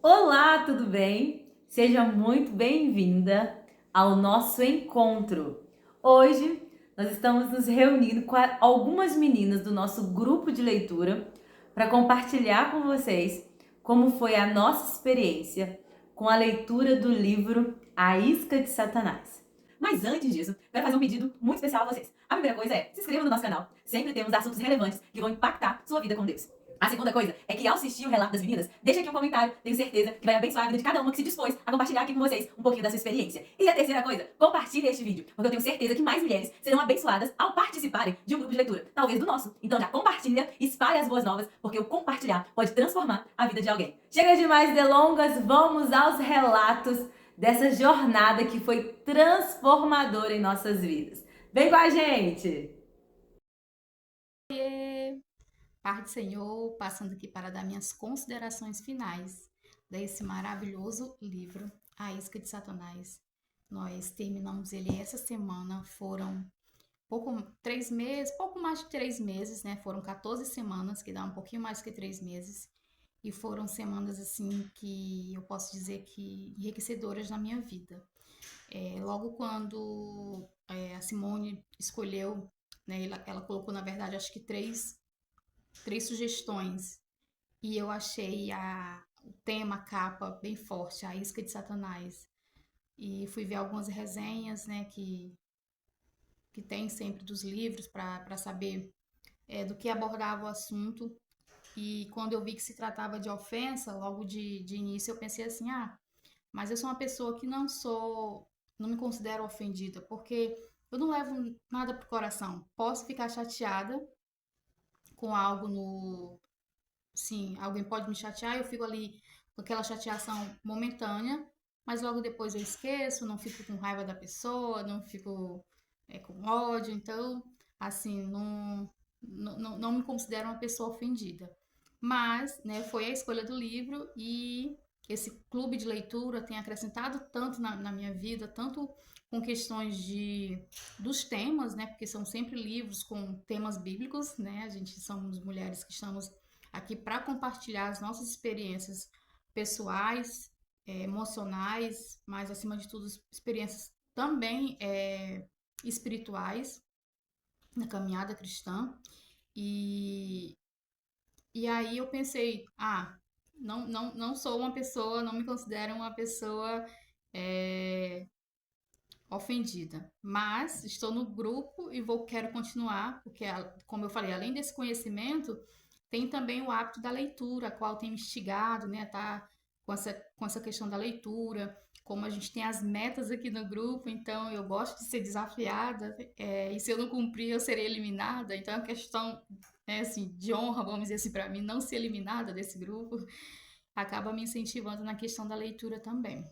Olá, tudo bem? Seja muito bem-vinda ao nosso encontro. Hoje nós estamos nos reunindo com algumas meninas do nosso grupo de leitura para compartilhar com vocês como foi a nossa experiência com a leitura do livro A Isca de Satanás. Mas antes disso, quero fazer um pedido muito especial a vocês. A primeira coisa é se inscreva no nosso canal. Sempre temos assuntos relevantes que vão impactar sua vida com Deus. A segunda coisa é que ao assistir o relato das meninas, deixa aqui um comentário, tenho certeza que vai abençoar a vida de cada uma que se dispôs a compartilhar aqui com vocês um pouquinho da sua experiência. E a terceira coisa, compartilhe este vídeo, porque eu tenho certeza que mais mulheres serão abençoadas ao participarem de um grupo de leitura, talvez do nosso. Então já compartilha, espalhe as boas novas, porque o compartilhar pode transformar a vida de alguém. Chega de mais delongas, vamos aos relatos dessa jornada que foi transformadora em nossas vidas. Vem com a gente! Paz do Senhor, passando aqui para dar minhas considerações finais desse maravilhoso livro, A Isca de Satanás. Nós terminamos ele essa semana, foram pouco mais de 3 meses, né? Foram 14 semanas, que dá um pouquinho mais que 3 meses. E foram semanas, assim, que eu posso dizer que enriquecedoras na minha vida. Logo quando a Simone escolheu, né? Ela colocou, na verdade, acho que três sugestões e eu achei o tema, a capa bem forte, a Isca de Satanás. E fui ver algumas resenhas, né, que tem sempre dos livros para saber do que abordava o assunto. E quando eu vi que se tratava de ofensa, logo de início eu pensei assim, mas eu sou uma pessoa que não me considero ofendida, porque eu não levo nada pro coração. Posso ficar chateada com algo no, sim, alguém pode me chatear, eu fico ali com aquela chateação momentânea, mas logo depois eu esqueço, não fico com raiva da pessoa, não fico com ódio, então, assim, não me considero uma pessoa ofendida. Mas, né, foi a escolha do livro e esse clube de leitura tem acrescentado tanto na minha vida, tanto com questões dos temas, né, porque são sempre livros com temas bíblicos, né, a gente somos mulheres que estamos aqui para compartilhar as nossas experiências pessoais, emocionais, mas acima de tudo experiências também espirituais na caminhada cristã. E, e aí eu pensei, não sou uma pessoa, não me considero uma pessoa é, ofendida, mas estou no grupo e quero continuar, porque, como eu falei, além desse conhecimento, tem também o hábito da leitura, a qual tem me instigado, né, tá com essa questão da leitura, como a gente tem as metas aqui no grupo, então eu gosto de ser desafiada, e se eu não cumprir, eu serei eliminada, então é uma questão, né, assim, de honra, vamos dizer assim, para mim, não ser eliminada desse grupo, acaba me incentivando na questão da leitura também.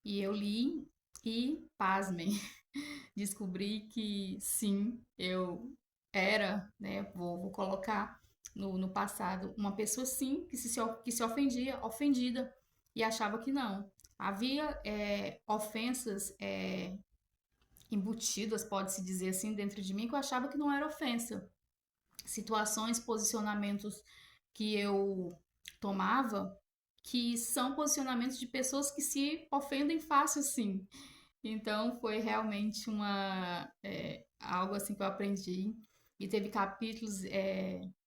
E eu li e, pasmem, descobri que sim, eu era, né, vou colocar no passado, uma pessoa sim que se ofendia, ofendida, e achava que não. Havia ofensas embutidas, pode-se dizer assim, dentro de mim que eu achava que não era ofensa. Situações, posicionamentos que eu tomava que são posicionamentos de pessoas que se ofendem fácil, sim. Então foi realmente algo assim que eu aprendi e teve capítulos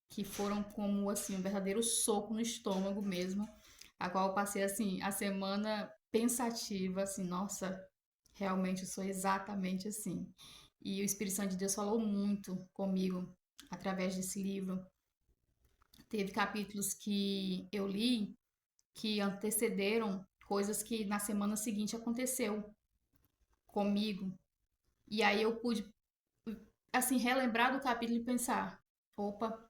que foram como assim um verdadeiro soco no estômago mesmo, a qual eu passei assim a semana pensativa, assim, nossa, realmente eu sou exatamente assim. E o Espírito Santo de Deus falou muito comigo através desse livro. Teve capítulos que eu li que antecederam coisas que na semana seguinte aconteceu comigo. E aí eu pude, assim, relembrar do capítulo e pensar: opa,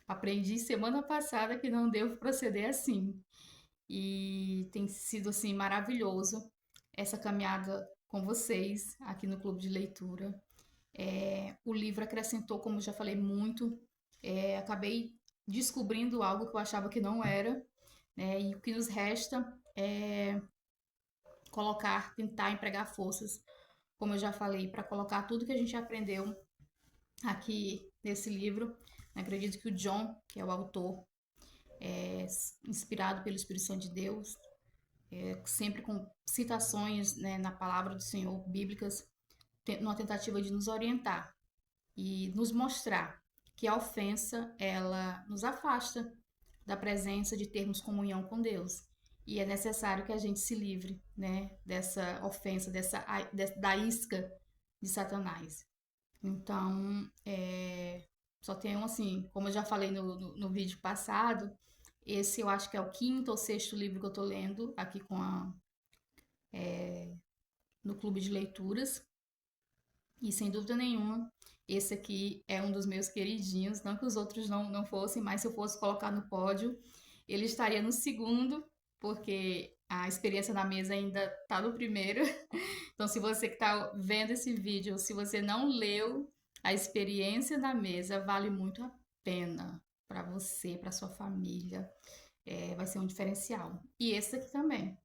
aprendi semana passada que não devo proceder assim. E tem sido, assim, maravilhoso essa caminhada com vocês aqui no Clube de Leitura. O livro acrescentou, como eu já falei, muito. Acabei descobrindo algo que eu achava que não era, né? E o que nos resta é colocar, tentar empregar forças, como eu já falei, para colocar tudo que a gente aprendeu aqui nesse livro. Acredito que o John, que é o autor, inspirado pelo Espírito Santo de Deus, sempre com citações, né, na palavra do Senhor, bíblicas, numa tentativa de nos orientar e nos mostrar que a ofensa, ela nos afasta da presença de termos comunhão com Deus. E é necessário que a gente se livre, né, dessa ofensa, da isca de Satanás. Então, só tenho assim, como eu já falei no vídeo passado, esse eu acho que é o quinto ou sexto livro que eu tô lendo aqui no clube de leituras. E sem dúvida nenhuma, esse aqui é um dos meus queridinhos. Não que os outros não fossem, mas se eu fosse colocar no pódio, ele estaria no segundo, porque a experiência na mesa ainda tá no primeiro. Então, se você que está vendo esse vídeo, se você não leu, a experiência na mesa vale muito a pena para você, para sua família. Vai ser um diferencial. E esse aqui também,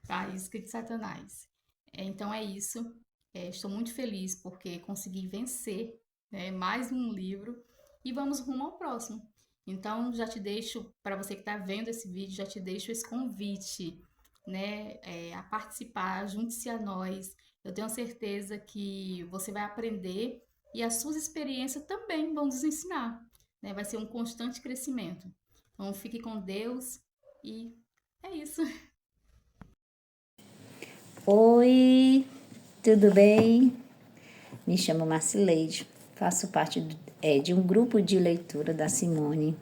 a Isca de Satanás. Então é isso. Estou muito feliz porque consegui vencer, né, mais um livro e vamos rumo ao próximo. Então já te deixo, para você que está vendo esse vídeo, já te deixo esse convite, né, a participar, junte-se a nós. Eu tenho certeza que você vai aprender e as suas experiências também vão nos ensinar, né? Vai ser um constante crescimento. Então fique com Deus e é isso. Oi, tudo bem? Me chamo Marcileide, faço parte de um grupo de leitura da Simone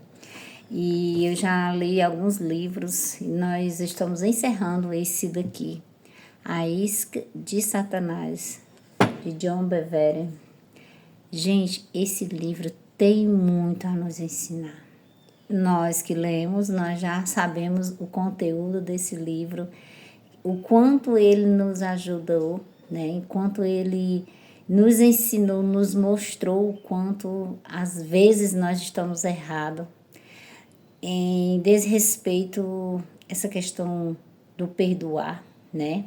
e eu já li alguns livros e nós estamos encerrando esse daqui, A Isca de Satanás, de John Bevere. Gente, esse livro tem muito a nos ensinar. Nós que lemos, nós já sabemos o conteúdo desse livro, o quanto ele nos ajudou, né? Enquanto ele nos ensinou, nos mostrou o quanto às vezes nós estamos errados em desrespeito a essa questão do perdoar, né?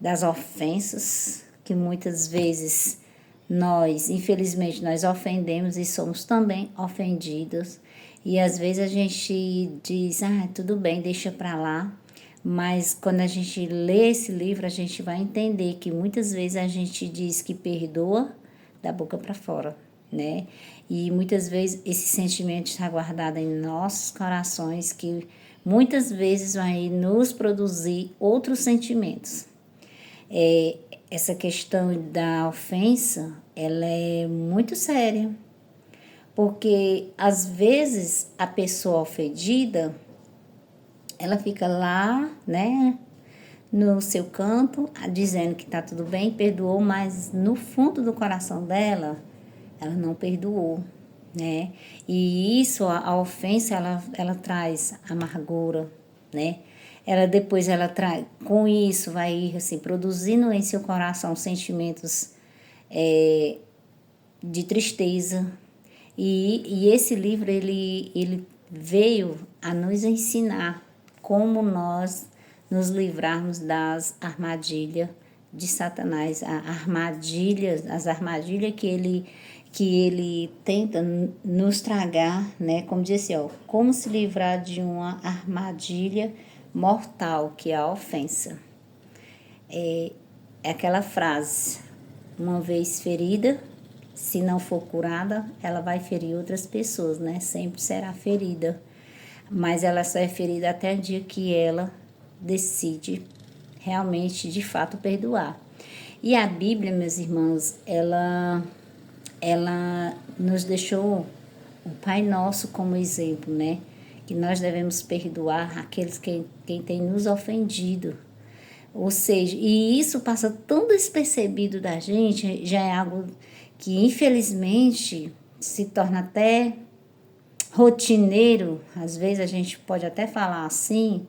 Das ofensas que muitas vezes nós, infelizmente, nós ofendemos e somos também ofendidos. E às vezes a gente diz, tudo bem, deixa pra lá. Mas quando a gente lê esse livro, a gente vai entender que muitas vezes a gente diz que perdoa da boca para fora, né? E muitas vezes esse sentimento está guardado em nossos corações, que muitas vezes vai nos produzir outros sentimentos. Essa questão da ofensa, ela é muito séria, porque às vezes a pessoa ofendida, ela fica lá, né, no seu canto, dizendo que tá tudo bem, perdoou, mas no fundo do coração dela, ela não perdoou, né? E isso, a ofensa, ela traz amargura, né? Depois ela traz, com isso, vai assim, produzindo em seu coração sentimentos de tristeza. E esse livro, ele veio a nos ensinar como nós nos livrarmos das armadilhas de Satanás, as armadilhas que ele tenta nos tragar, né? Como disse, como se livrar de uma armadilha mortal, que é a ofensa. É aquela frase, uma vez ferida, se não for curada, ela vai ferir outras pessoas, né? Sempre será ferida. Mas ela só é ferida até o dia que ela decide realmente, de fato, perdoar. E a Bíblia, meus irmãos, ela nos deixou o Pai Nosso como exemplo, né? Que nós devemos perdoar aqueles quem tem nos ofendido. Ou seja, e isso passa tão despercebido da gente, já é algo que infelizmente se torna até rotineiro, às vezes a gente pode até falar assim,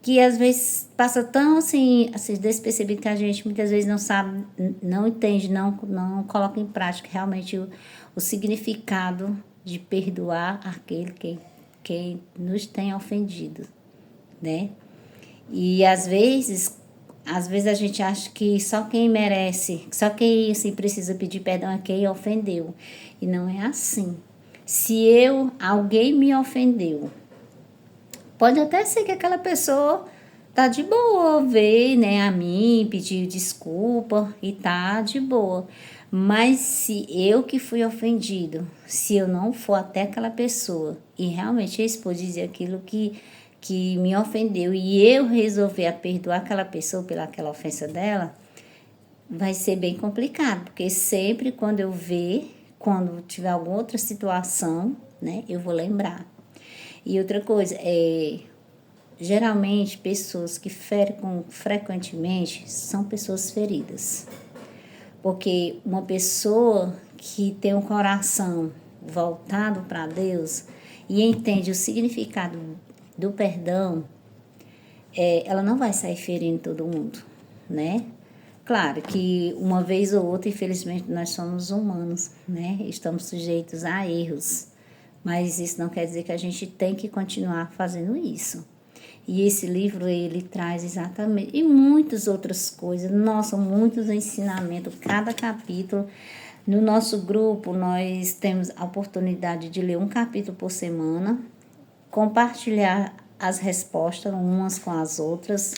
que às vezes passa tão assim despercebido que a gente muitas vezes não sabe, não entende, não coloca em prática realmente o significado de perdoar aquele quem nos tem ofendido, né? E às vezes a gente acha que só quem merece, só quem assim, precisa pedir perdão é quem ofendeu. E não é assim. Se alguém me ofendeu, Pode até ser que aquela pessoa tá de boa, ver, né, a mim, pedir desculpa e tá de boa. Mas se eu que fui ofendido, se eu não for até aquela pessoa e realmente expor, dizer aquilo que me ofendeu e eu resolver a perdoar aquela pessoa pelaquela ofensa dela, vai ser bem complicado, porque sempre quando eu ver, quando tiver alguma outra situação, né, eu vou lembrar. E outra coisa, geralmente pessoas que ferem frequentemente são pessoas feridas. Porque uma pessoa que tem um coração voltado para Deus e entende o significado do perdão, ela não vai sair ferindo todo mundo, né? Claro que uma vez ou outra, infelizmente, nós somos humanos, né? Estamos sujeitos a erros, mas isso não quer dizer que a gente tem que continuar fazendo isso. E esse livro, ele traz exatamente, e muitas outras coisas, nossa, muitos ensinamentos, cada capítulo. No nosso grupo, nós temos a oportunidade de ler um capítulo por semana, compartilhar as respostas umas com as outras,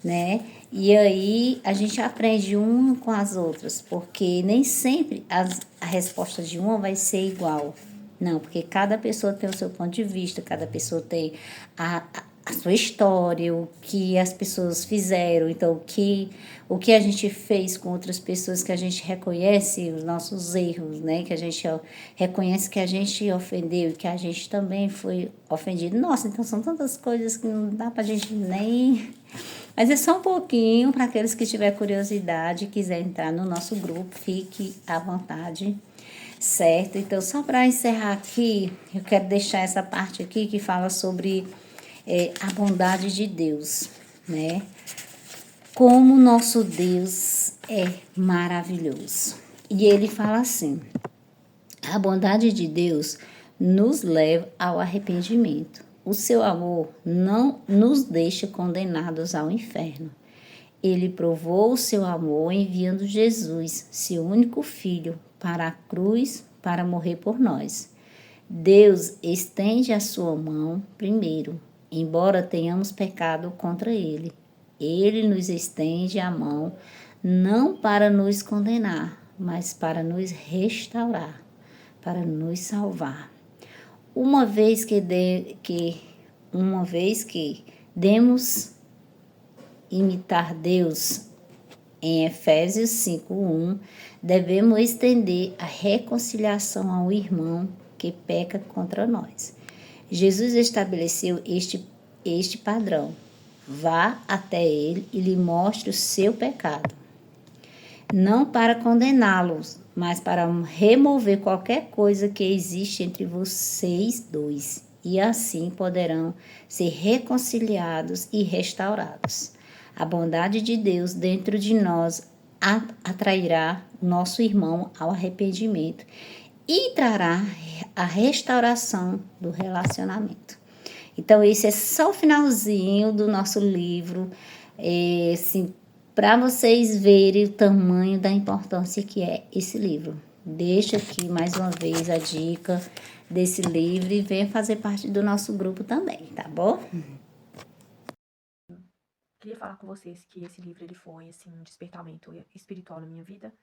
né? E aí a gente aprende uma com as outras, porque nem sempre a resposta de uma vai ser igual. Não, porque cada pessoa tem o seu ponto de vista, cada pessoa tem a sua história, o que as pessoas fizeram, então o que a gente fez com outras pessoas, que a gente reconhece os nossos erros, né? Que a gente reconhece que a gente ofendeu e que a gente também foi ofendido. Nossa, então são tantas coisas que não dá pra gente nem... Mas é só um pouquinho para aqueles que tiverem curiosidade e quiser entrar no nosso grupo, fique à vontade, certo? Então, só para encerrar aqui, eu quero deixar essa parte aqui que fala sobre a bondade de Deus, né? Como nosso Deus é maravilhoso. E ele fala assim: a bondade de Deus nos leva ao arrependimento. O seu amor não nos deixa condenados ao inferno. Ele provou o seu amor enviando Jesus, seu único filho, para a cruz para morrer por nós. Deus estende a sua mão primeiro, embora tenhamos pecado contra ele. Ele nos estende a mão não para nos condenar, mas para nos restaurar, para nos salvar. Uma vez que demos imitar Deus, em Efésios 5:1, devemos estender a reconciliação ao irmão que peca contra nós. Jesus estabeleceu este padrão. Vá até ele e lhe mostre o seu pecado. Não para condená-los, mas para remover qualquer coisa que existe entre vocês dois, e assim poderão ser reconciliados e restaurados. A bondade de Deus dentro de nós atrairá nosso irmão ao arrependimento e trará a restauração do relacionamento. Então, esse é só o finalzinho do nosso livro, assim, para vocês verem o tamanho da importância que é esse livro. Deixo aqui mais uma vez a dica desse livro e venha fazer parte do nosso grupo também, tá bom? Queria falar com vocês que esse livro ele foi assim, um despertamento espiritual na minha vida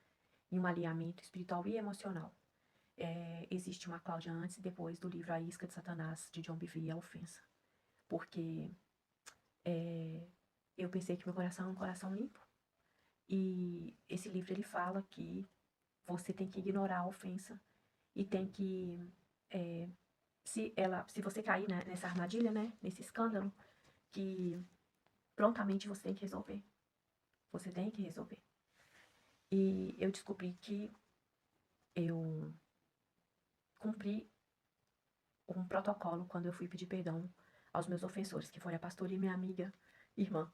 e um alinhamento espiritual e emocional. Existe uma Cláudia antes e depois do livro A Isca de Satanás, de John Bevere, A Ofensa. Porque eu pensei que meu coração é um coração limpo. E esse livro ele fala que você tem que ignorar a ofensa e tem que... se você cair nessa armadilha, né, nesse escândalo, que prontamente você tem que resolver. Você tem que resolver. E eu descobri que eu cumpri um protocolo quando eu fui pedir perdão aos meus ofensores, que foi a pastora e minha amiga irmã.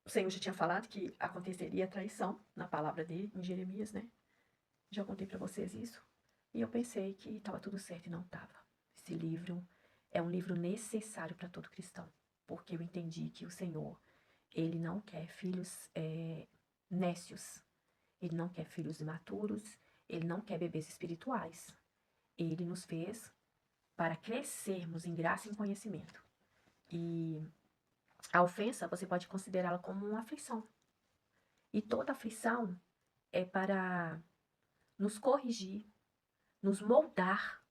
O Senhor já tinha falado que aconteceria traição na palavra dele, em Jeremias, né? Já contei pra vocês isso. E eu pensei que estava tudo certo e não estava. Esse livro é um livro necessário para todo cristão, porque eu entendi que o Senhor, ele não quer filhos nécios, ele não quer filhos imaturos, ele não quer bebês espirituais. Ele nos fez para crescermos em graça e em conhecimento. E a ofensa, você pode considerá-la como uma aflição. E toda aflição é para nos corrigir, nos moldar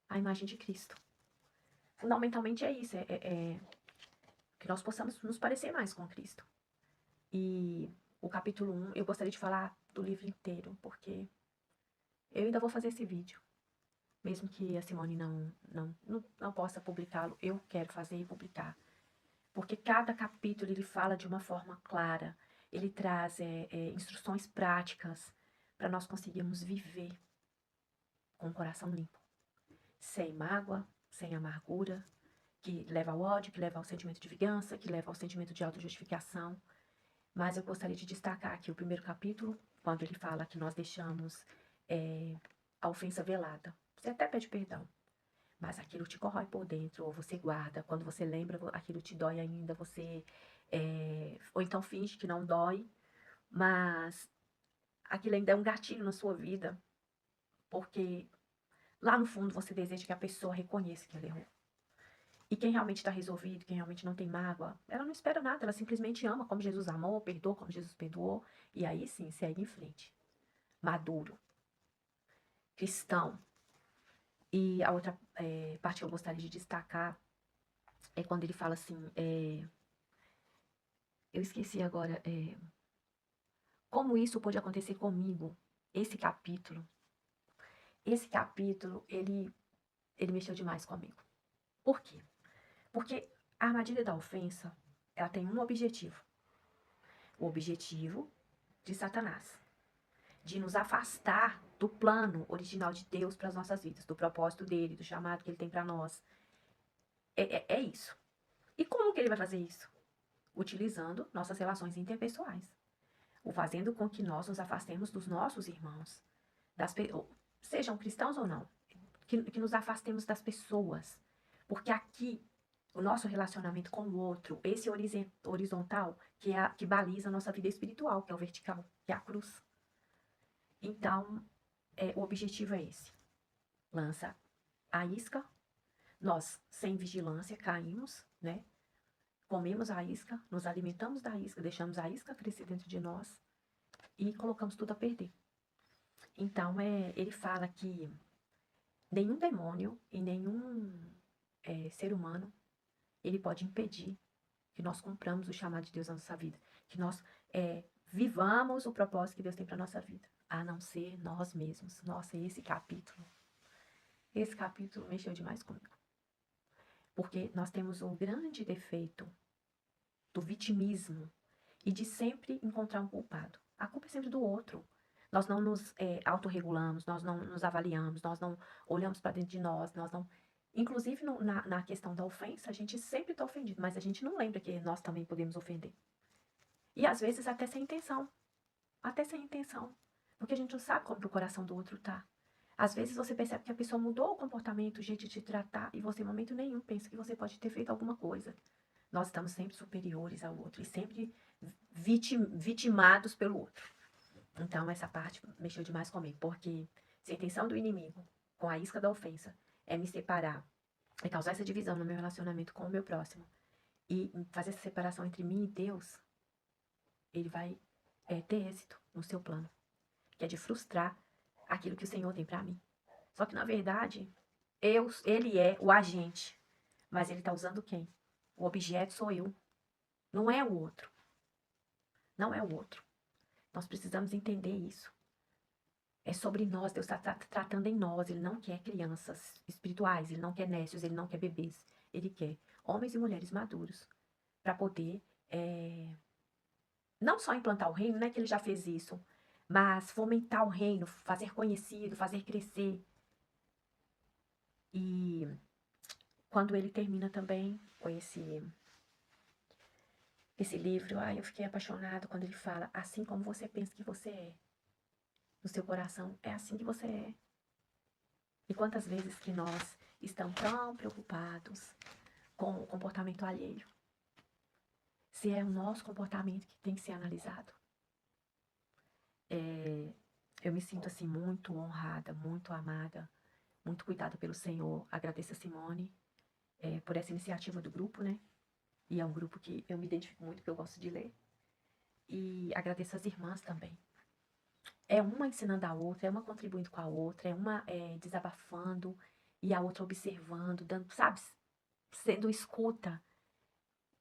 à imagem de Cristo. Fundamentalmente é isso, que nós possamos nos parecer mais com Cristo. E o capítulo 1, eu gostaria de falar do livro inteiro, porque eu ainda vou fazer esse vídeo. Mesmo que a Simone não possa publicá-lo, eu quero fazer e publicar. Porque cada capítulo ele fala de uma forma clara, ele traz instruções práticas para nós conseguirmos viver com o coração limpo. Sem mágoa, sem amargura, que leva ao ódio, que leva ao sentimento de vingança, que leva ao sentimento de autojustificação. Mas eu gostaria de destacar aqui o primeiro capítulo, quando ele fala que nós deixamos a ofensa velada. Você até pede perdão, mas aquilo te corrói por dentro, ou você guarda. Quando você lembra, aquilo te dói ainda, ou então finge que não dói, mas aquilo ainda é um gatilho na sua vida, porque lá no fundo você deseja que a pessoa reconheça que ela errou. E quem realmente está resolvido, quem realmente não tem mágoa, ela não espera nada, ela simplesmente ama como Jesus amou, perdoa como Jesus perdoou, e aí sim, segue em frente. Maduro. Cristão. E a outra parte que eu gostaria de destacar é quando ele fala assim, eu esqueci agora, como isso pode acontecer comigo, esse capítulo, ele mexeu demais comigo. Por quê? Porque a armadilha da ofensa, ela tem um objetivo. O objetivo de Satanás, de nos afastar do plano original de Deus para as nossas vidas, do propósito dele, do chamado que ele tem para nós. É isso. E como que ele vai fazer isso? Utilizando nossas relações interpessoais. O fazendo com que nós nos afastemos dos nossos irmãos, sejam cristãos ou não, que nos afastemos das pessoas. Porque aqui, o nosso relacionamento com o outro, esse horizontal, que baliza a nossa vida espiritual, que é o vertical, que é a cruz. Então, o objetivo é esse. Lança a isca, nós, sem vigilância, caímos, né? Comemos a isca, nos alimentamos da isca, deixamos a isca crescer dentro de nós e colocamos tudo a perder. Então, ele fala que nenhum demônio e nenhum ser humano, ele pode impedir que nós cumpramos o chamado de Deus na nossa vida, que nós vivamos o propósito que Deus tem para nossa vida, a não ser nós mesmos. Nossa, esse capítulo mexeu demais comigo. Porque nós temos um grande defeito do vitimismo e de sempre encontrar um culpado. A culpa é sempre do outro. Nós não nos autorregulamos, nós não nos avaliamos, nós não olhamos para dentro de nós, inclusive na questão da ofensa, a gente sempre está ofendido, mas a gente não lembra que nós também podemos ofender. E às vezes até sem intenção. Porque a gente não sabe como que o coração do outro tá. Às vezes você percebe que a pessoa mudou o comportamento, o jeito de te tratar, e você em momento nenhum pensa que você pode ter feito alguma coisa. Nós estamos sempre superiores ao outro e sempre vitimados pelo outro. Então essa parte mexeu demais comigo, porque se a intenção do inimigo, com a isca da ofensa, é me separar, é causar essa divisão no meu relacionamento com o meu próximo, e fazer essa separação entre mim e Deus, ele vai ter êxito no seu plano, que é de frustrar aquilo que o Senhor tem para mim. Só que, na verdade, ele é o agente, mas ele está usando quem? O objeto sou eu, não é o outro. Não é o outro. Nós precisamos entender isso. É sobre nós, Deus está tratando em nós. Ele não quer crianças espirituais, ele não quer nécios, ele não quer bebês. Ele quer homens e mulheres maduros para poder não só implantar o reino, não é que ele já fez isso, mas fomentar o reino, fazer conhecido, fazer crescer. E quando ele termina também com esse livro, eu fiquei apaixonada quando ele fala, assim como você pensa que você é, no seu coração, é assim que você é. E quantas vezes que nós estamos tão preocupados com o comportamento alheio? Se é o nosso comportamento que tem que ser analisado. Eu me sinto assim muito honrada, muito amada, muito cuidada pelo Senhor. Agradeço a Simone por essa iniciativa do grupo, né? E é um grupo que eu me identifico muito, porque eu gosto de ler. E agradeço as irmãs também. É uma ensinando a outra, é uma contribuindo com a outra, é uma desabafando e a outra observando, dando, sabe, sendo escuta.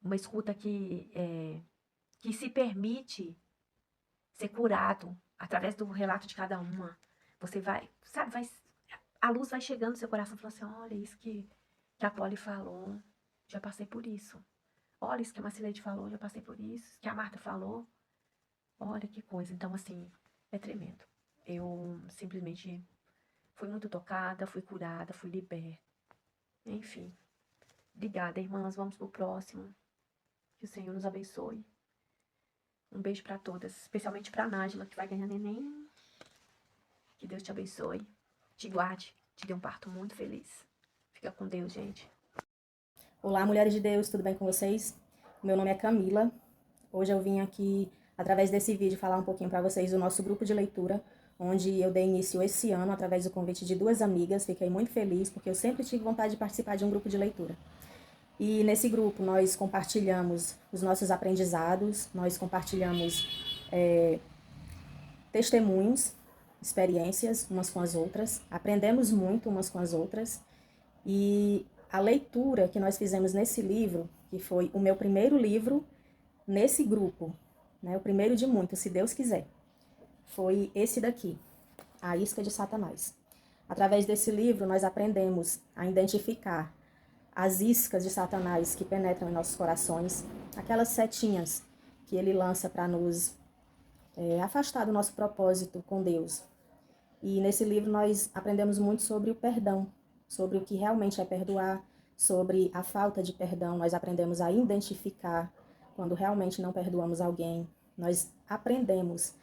Uma escuta que se permite ser curado através do relato de cada uma. Você vai, sabe, a luz vai chegando no seu coração e fala assim, olha, isso que a Polly falou, já passei por isso. Olha, isso que a Marcileide falou, já passei por isso. Isso que a Marta falou, olha que coisa. Então, assim, é tremendo. Eu simplesmente fui muito tocada, fui curada, fui liberta. Enfim. Obrigada, irmãs. Vamos pro próximo. Que o Senhor nos abençoe. Um beijo para todas, especialmente para a Nájila, que vai ganhar neném. Que Deus te abençoe, te guarde, te dê um parto muito feliz. Fica com Deus, gente. Olá, mulheres de Deus, tudo bem com vocês? Meu nome é Camila. Hoje eu vim aqui, através desse vídeo, falar um pouquinho para vocês do nosso grupo de leitura, onde eu dei início esse ano, através do convite de 2 amigas. Fiquei muito feliz, porque eu sempre tive vontade de participar de um grupo de leitura. E nesse grupo nós compartilhamos os nossos aprendizados, nós compartilhamos testemunhos, experiências umas com as outras, aprendemos muito umas com as outras. E a leitura que nós fizemos nesse livro, que foi o meu primeiro livro nesse grupo, né, o primeiro de muitos, se Deus quiser, foi esse daqui, A Isca de Satanás. Através desse livro nós aprendemos a identificar as iscas de Satanás que penetram em nossos corações, aquelas setinhas que ele lança para nos afastar do nosso propósito com Deus. E nesse livro nós aprendemos muito sobre o perdão, sobre o que realmente é perdoar, sobre a falta de perdão. Nós aprendemos a identificar quando realmente não perdoamos alguém. Nós aprendemos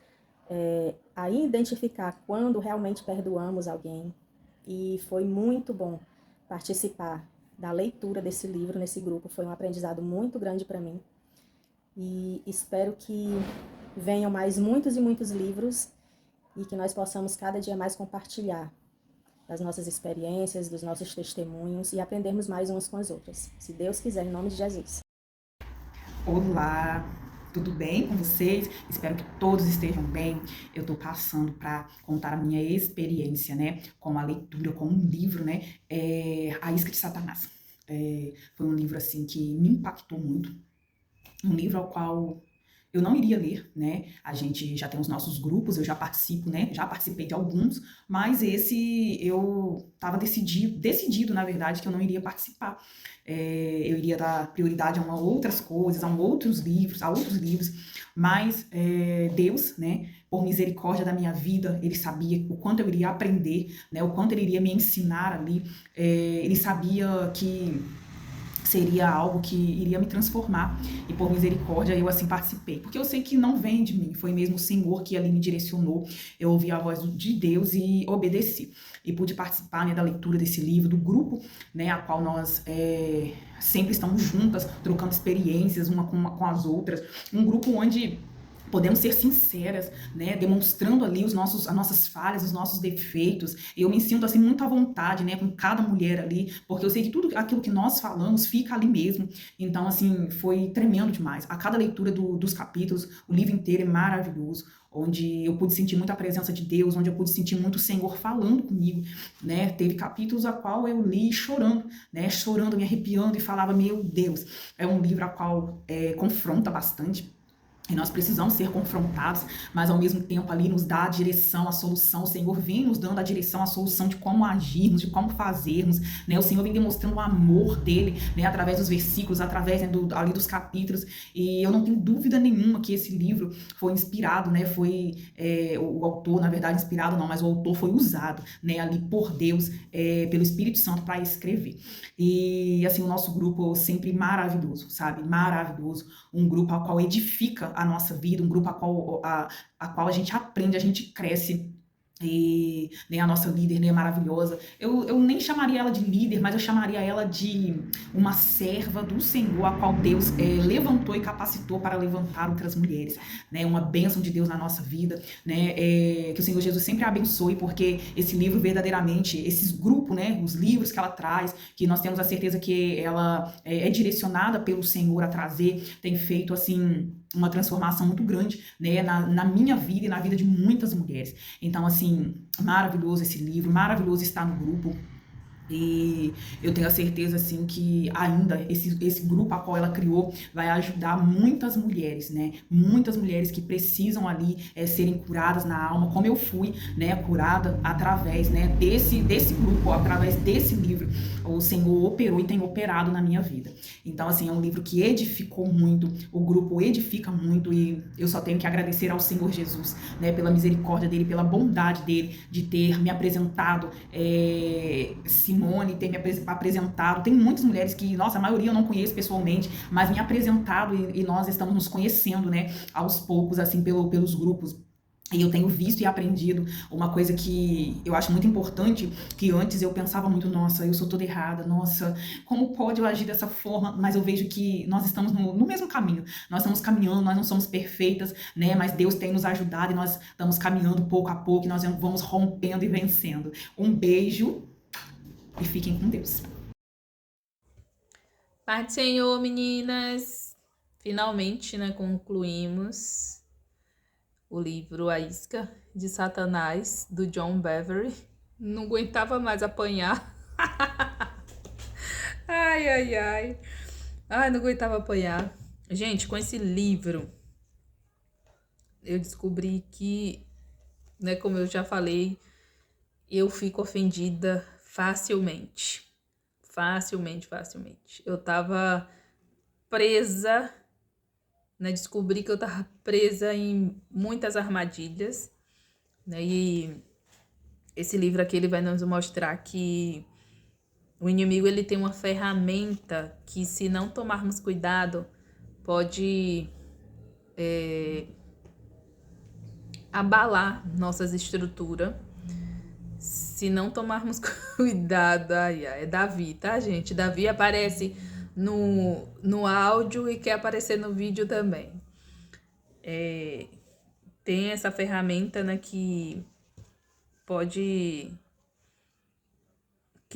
a identificar quando realmente perdoamos alguém. E foi muito bom participar da leitura desse livro nesse grupo. Foi um aprendizado muito grande para mim. E espero que venham mais muitos e muitos livros e que nós possamos cada dia mais compartilhar das nossas experiências, dos nossos testemunhos e aprendermos mais umas com as outras. Se Deus quiser, em nome de Jesus. Olá, tudo bem com vocês? Espero que todos estejam bem. Eu estou passando para contar a minha experiência, né, com a leitura, com um livro, né, A Isca de Satanás. Foi um livro, assim, que me impactou muito. Um livro ao qual eu não iria ler, né? A gente já tem os nossos grupos, eu já participo, né? Já participei de alguns, mas esse eu estava decidido, na verdade, que eu não iria participar. Eu iria dar prioridade a outras coisas, a outros livros, mas Deus, né? Por misericórdia da minha vida, Ele sabia o quanto eu iria aprender, né? O quanto Ele iria me ensinar ali. Ele sabia que seria algo que iria me transformar, e por misericórdia eu assim participei, porque eu sei que não vem de mim, foi mesmo o Senhor que ali me direcionou. Eu ouvi a voz de Deus e obedeci, e pude participar, né, da leitura desse livro, do grupo, né, a qual nós sempre estamos juntas, trocando experiências uma com as outras, um grupo onde podemos ser sinceras, né, demonstrando ali as nossas falhas, os nossos defeitos. Eu me sinto assim muito à vontade, né, com cada mulher ali, porque eu sei que tudo aquilo que nós falamos fica ali mesmo. Então, assim, foi tremendo demais. A cada leitura dos capítulos, o livro inteiro é maravilhoso, onde eu pude sentir muito a presença de Deus, onde eu pude sentir muito o Senhor falando comigo, né? Teve capítulos a qual eu li chorando, né? Chorando, me arrepiando, e falava, meu Deus, é um livro a qual confronta bastante. E nós precisamos ser confrontados, mas ao mesmo tempo ali nos dá a direção, a solução. O Senhor vem nos dando a direção, a solução de como agirmos, de como fazermos, né? O Senhor vem demonstrando o amor dele, né? Através dos versículos, através, né, ali dos capítulos. E eu não tenho dúvida nenhuma que esse livro foi inspirado, né? Foi o autor, na verdade, inspirado não, mas o autor foi usado, né, ali por Deus, pelo Espírito Santo, para escrever. E assim, o nosso grupo sempre maravilhoso, sabe? Maravilhoso. Um grupo ao qual edifica a nossa vida, um grupo a qual a gente aprende, a gente cresce. e nem a nossa líder, nem a maravilhosa. Eu nem chamaria ela de líder, mas eu chamaria ela de uma serva do Senhor, a qual Deus levantou e capacitou para levantar outras mulheres, né? Uma bênção de Deus na nossa vida, né? Que o Senhor Jesus sempre a abençoe, porque esse livro verdadeiramente, esses grupos, né? Os livros que ela traz, que nós temos a certeza que ela é direcionada pelo Senhor a trazer, tem feito, assim, uma transformação muito grande, né, na minha vida e na vida de muitas mulheres. Então, assim, maravilhoso esse livro, maravilhoso estar no grupo. E eu tenho a certeza, assim, que ainda esse grupo a qual ela criou vai ajudar muitas mulheres, né? Muitas mulheres que precisam ali serem curadas na alma, como eu fui, né, curada através, né, desse grupo, através desse livro. O Senhor operou e tem operado na minha vida. Então, assim, é um livro que edificou muito, o grupo edifica muito e eu só tenho que agradecer ao Senhor Jesus, né, pela misericórdia dele, pela bondade dele de ter me apresentado Simone, ter me apresentado. Tem muitas mulheres que, nossa, a maioria eu não conheço pessoalmente, mas me apresentado e nós estamos nos conhecendo, né, aos poucos, assim, pelos grupos. E eu tenho visto e aprendido uma coisa que eu acho muito importante, que antes eu pensava muito, nossa, eu sou toda errada, nossa, como pode eu agir dessa forma? Mas eu vejo que nós estamos no mesmo caminho, nós estamos caminhando, nós não somos perfeitas, né? Mas Deus tem nos ajudado e nós estamos caminhando pouco a pouco e nós vamos rompendo e vencendo. Um beijo e fiquem com Deus. Pai do Senhor, meninas! Finalmente, né, concluímos o livro A Isca de Satanás, do John Bevere. Não aguentava mais apanhar. Ai, não aguentava apanhar. Gente, com esse livro, eu descobri que, né, como eu já falei, eu fico ofendida facilmente. Facilmente. Eu tava presa, né? Descobri que eu tava presa em muitas armadilhas, né? E esse livro aqui, ele vai nos mostrar que o inimigo, ele tem uma ferramenta que, se não tomarmos cuidado, pode abalar nossas estruturas. Se não tomarmos cuidado, é Davi, tá, gente? Davi aparece no áudio e quer aparecer no vídeo também. Tem essa ferramenta, né, que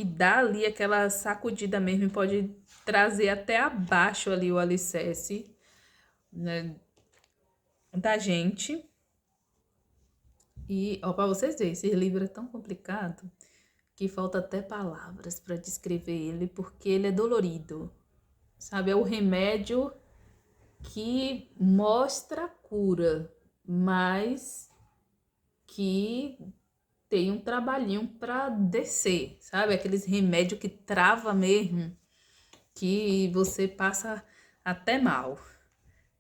dá ali aquela sacudida mesmo e pode trazer até abaixo ali o alicerce, né, da gente. E, ó, pra vocês verem, esse livro é tão complicado que falta até palavras para descrever ele, porque ele é dolorido, sabe? É o remédio que mostra a cura, mas que tem um trabalhinho para descer, sabe? Aqueles remédios que trava mesmo, que você passa até mal,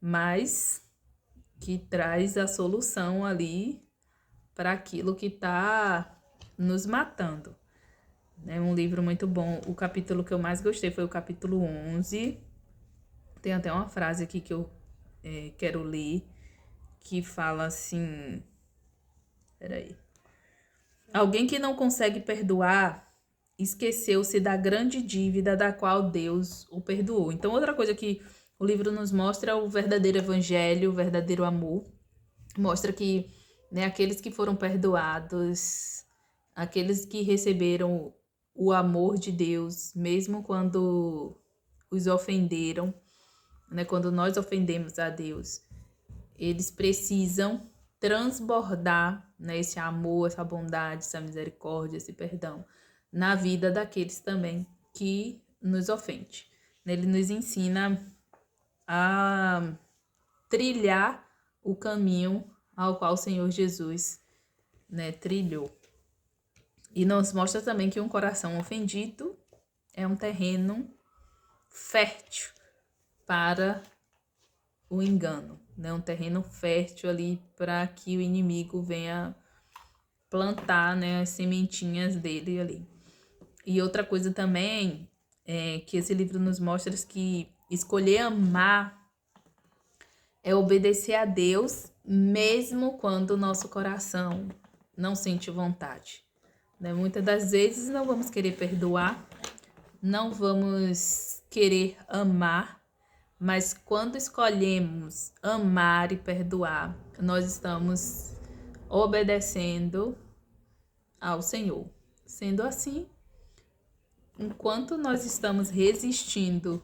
mas que traz a solução ali para aquilo que está nos matando. É um livro muito bom. O capítulo que eu mais gostei foi o capítulo 11. Tem até uma frase aqui que eu quero ler, que fala assim... Peraí. Alguém que não consegue perdoar esqueceu-se da grande dívida da qual Deus o perdoou. Então, outra coisa que o livro nos mostra é o verdadeiro evangelho, o verdadeiro amor. Mostra que, né, aqueles que foram perdoados, aqueles que receberam o amor de Deus, mesmo quando os ofenderam, né, quando nós ofendemos a Deus, eles precisam transbordar, né, esse amor, essa bondade, essa misericórdia, esse perdão na vida daqueles também que nos ofendem. Ele nos ensina a trilhar o caminho ao qual o Senhor Jesus, né, trilhou. E nos mostra também que um coração ofendido é um terreno fértil para o engano, né? Um terreno fértil ali para que o inimigo venha plantar, né, as sementinhas dele ali. E outra coisa também que esse livro nos mostra é que escolher amar é obedecer a Deus, mesmo quando o nosso coração não sente vontade, né? Muitas das vezes não vamos querer perdoar, não vamos querer amar, mas quando escolhemos amar e perdoar, nós estamos obedecendo ao Senhor. Sendo assim, enquanto nós estamos resistindo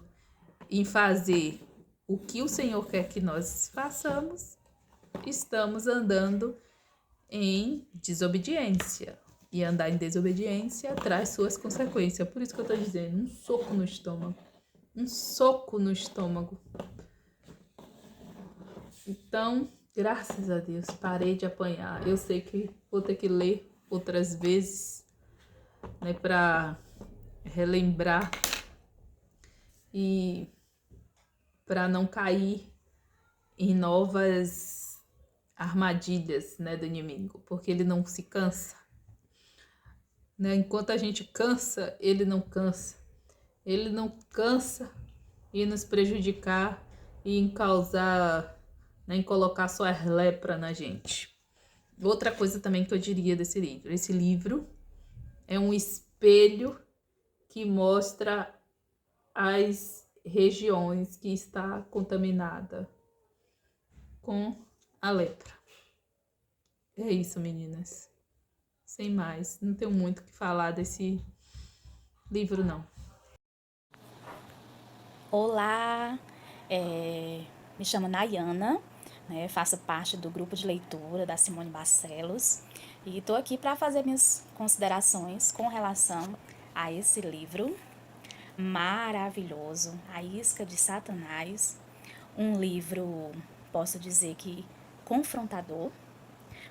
em fazer o que o Senhor quer que nós façamos, estamos andando em desobediência. E andar em desobediência traz suas consequências. Por isso que eu estou dizendo, um soco no estômago. Um soco no estômago. Então, graças a Deus, parei de apanhar. Eu sei que vou ter que ler outras vezes, né, para relembrar e para não cair em novas armadilhas, né, do inimigo, porque ele não se cansa, né? Enquanto a gente cansa, ele não cansa. Ele não cansa em nos prejudicar e em causar, né, em colocar suas lepras na gente. Outra coisa também que eu diria desse livro, esse livro é um espelho que mostra as regiões que está contaminada com a lepra. É isso, meninas. Sem mais, não tenho muito o que falar desse livro, não. Olá, me chamo Nayana, né, faço parte do grupo de leitura da Simone Barcelos e estou aqui para fazer minhas considerações com relação a esse livro maravilhoso, A Isca de Satanás, um livro, posso dizer que confrontador,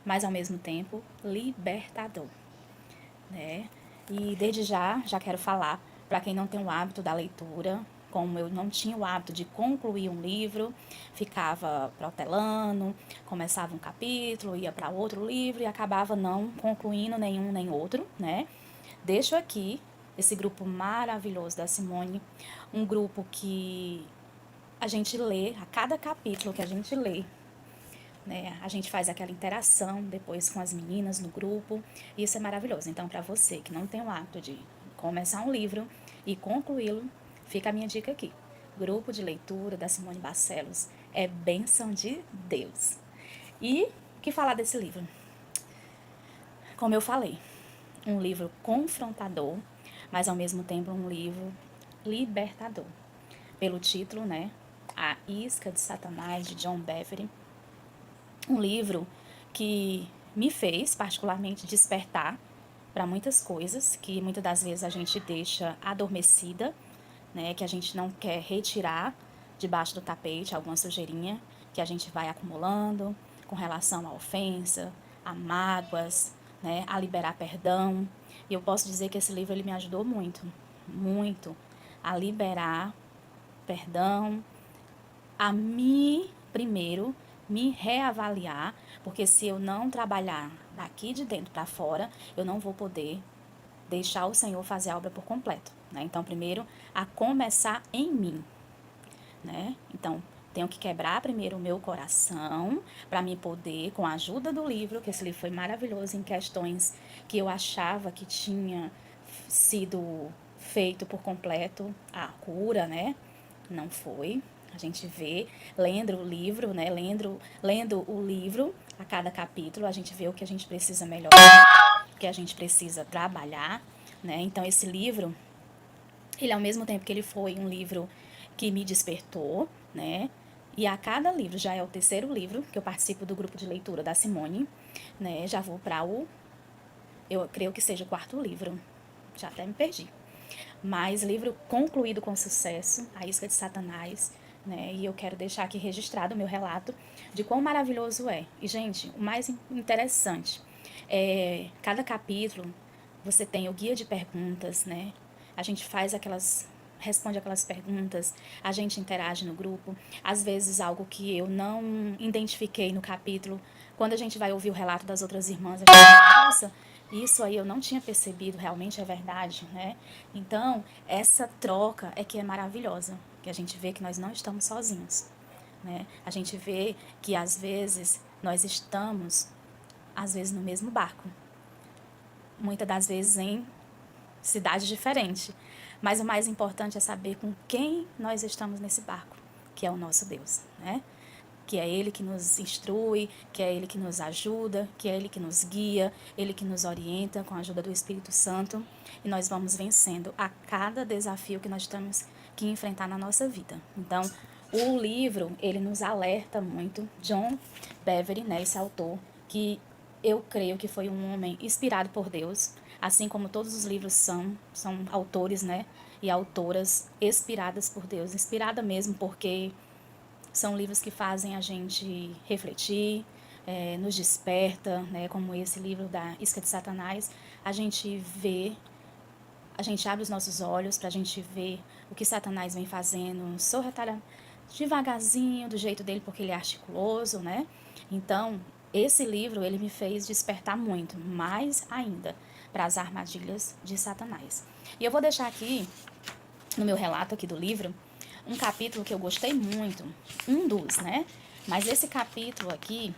mas ao mesmo tempo libertador, né? E desde já quero falar para quem não tem o hábito da leitura, como eu não tinha o hábito de concluir um livro, ficava protelando, começava um capítulo, ia para outro livro e acabava não concluindo nenhum nem outro, né? Deixo aqui esse grupo maravilhoso da Simone, um grupo que a gente lê, a cada capítulo que a gente lê, né, a gente faz aquela interação depois com as meninas no grupo, e isso é maravilhoso. Então, para você que não tem o hábito de começar um livro e concluí-lo, fica a minha dica aqui. Grupo de leitura da Simone Barcelos é bênção de Deus. E o que falar desse livro? Como eu falei, um livro confrontador, mas ao mesmo tempo um livro libertador. Pelo título, né? A Isca de Satanás, de John Bevere. Um livro que me fez particularmente despertar para muitas coisas que muitas das vezes a gente deixa adormecida, né, que a gente não quer retirar debaixo do tapete, alguma sujeirinha que a gente vai acumulando com relação à ofensa, a mágoas, né, a liberar perdão. E eu posso dizer que esse livro ele me ajudou muito, muito a liberar perdão, a primeiro me reavaliar, porque se eu não trabalhar daqui de dentro para fora, eu não vou poder deixar o Senhor fazer a obra por completo, né? Então, primeiro, a começar em mim, né? Então, tenho que quebrar primeiro o meu coração para me poder, com a ajuda do livro, que esse livro foi maravilhoso em questões que eu achava que tinha sido feito por completo a cura, né? Não foi. A gente vê, lendo o livro, né? Lendo o livro, a cada capítulo, a gente vê o que a gente precisa melhorar, o que a gente precisa trabalhar, né? Então, esse livro, ele ao mesmo tempo que ele foi um livro que me despertou, né? E a cada livro, já é o terceiro livro que eu participo do grupo de leitura da Simone, né? Já vou para eu creio que seja o quarto livro, já até me perdi. Mas livro concluído com sucesso, A Isca de Satanás, né? E eu quero deixar aqui registrado o meu relato de quão maravilhoso é. E, gente, o mais interessante é cada capítulo você tem o guia de perguntas, né? A gente responde aquelas perguntas, a gente interage no grupo. Às vezes algo que eu não identifiquei no capítulo, quando a gente vai ouvir o relato das outras irmãs, a gente, nossa, isso aí eu não tinha percebido, realmente é verdade, né? Então, essa troca é que é maravilhosa, que a gente vê que nós não estamos sozinhos, né? A gente vê que às vezes nós estamos às vezes no mesmo barco, muitas das vezes em cidades diferentes, mas o mais importante é saber com quem nós estamos nesse barco, que é o nosso Deus, né? Que é Ele que nos instrui, que é Ele que nos ajuda, que é Ele que nos guia, Ele que nos orienta com a ajuda do Espírito Santo, e nós vamos vencendo a cada desafio que nós temos que enfrentar na nossa vida. Então, o livro, ele nos alerta muito, John Bevere, né, esse autor, que eu creio que foi um homem inspirado por Deus, assim como todos os livros são autores, né, e autoras inspiradas por Deus, inspirada mesmo porque são livros que fazem a gente refletir, nos desperta, né, como esse livro da Isca de Satanás, a gente abre os nossos olhos para a gente ver o que Satanás vem fazendo, devagarzinho, do jeito dele, porque ele é articuloso, né? Então, esse livro, ele me fez despertar muito, mais ainda, para as armadilhas de Satanás. E eu vou deixar aqui, no meu relato aqui do livro, um capítulo que eu gostei muito, um dos, né? Mas esse capítulo aqui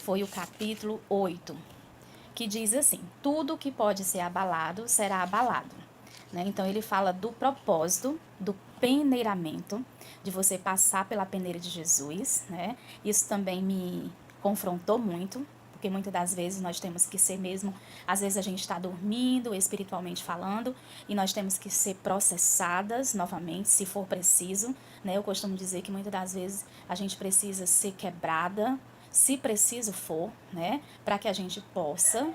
foi o capítulo 8, que diz assim: tudo que pode ser abalado será abalado. Né? Então, ele fala do propósito, do peneiramento, de você passar pela peneira de Jesus. Né? Isso também me confrontou muito, porque muitas das vezes nós temos que ser mesmo, às vezes a gente está dormindo, espiritualmente falando, e nós temos que ser processadas novamente, se for preciso. Né? Eu costumo dizer que muitas das vezes a gente precisa ser quebrada, se preciso for, né? Para que a gente possa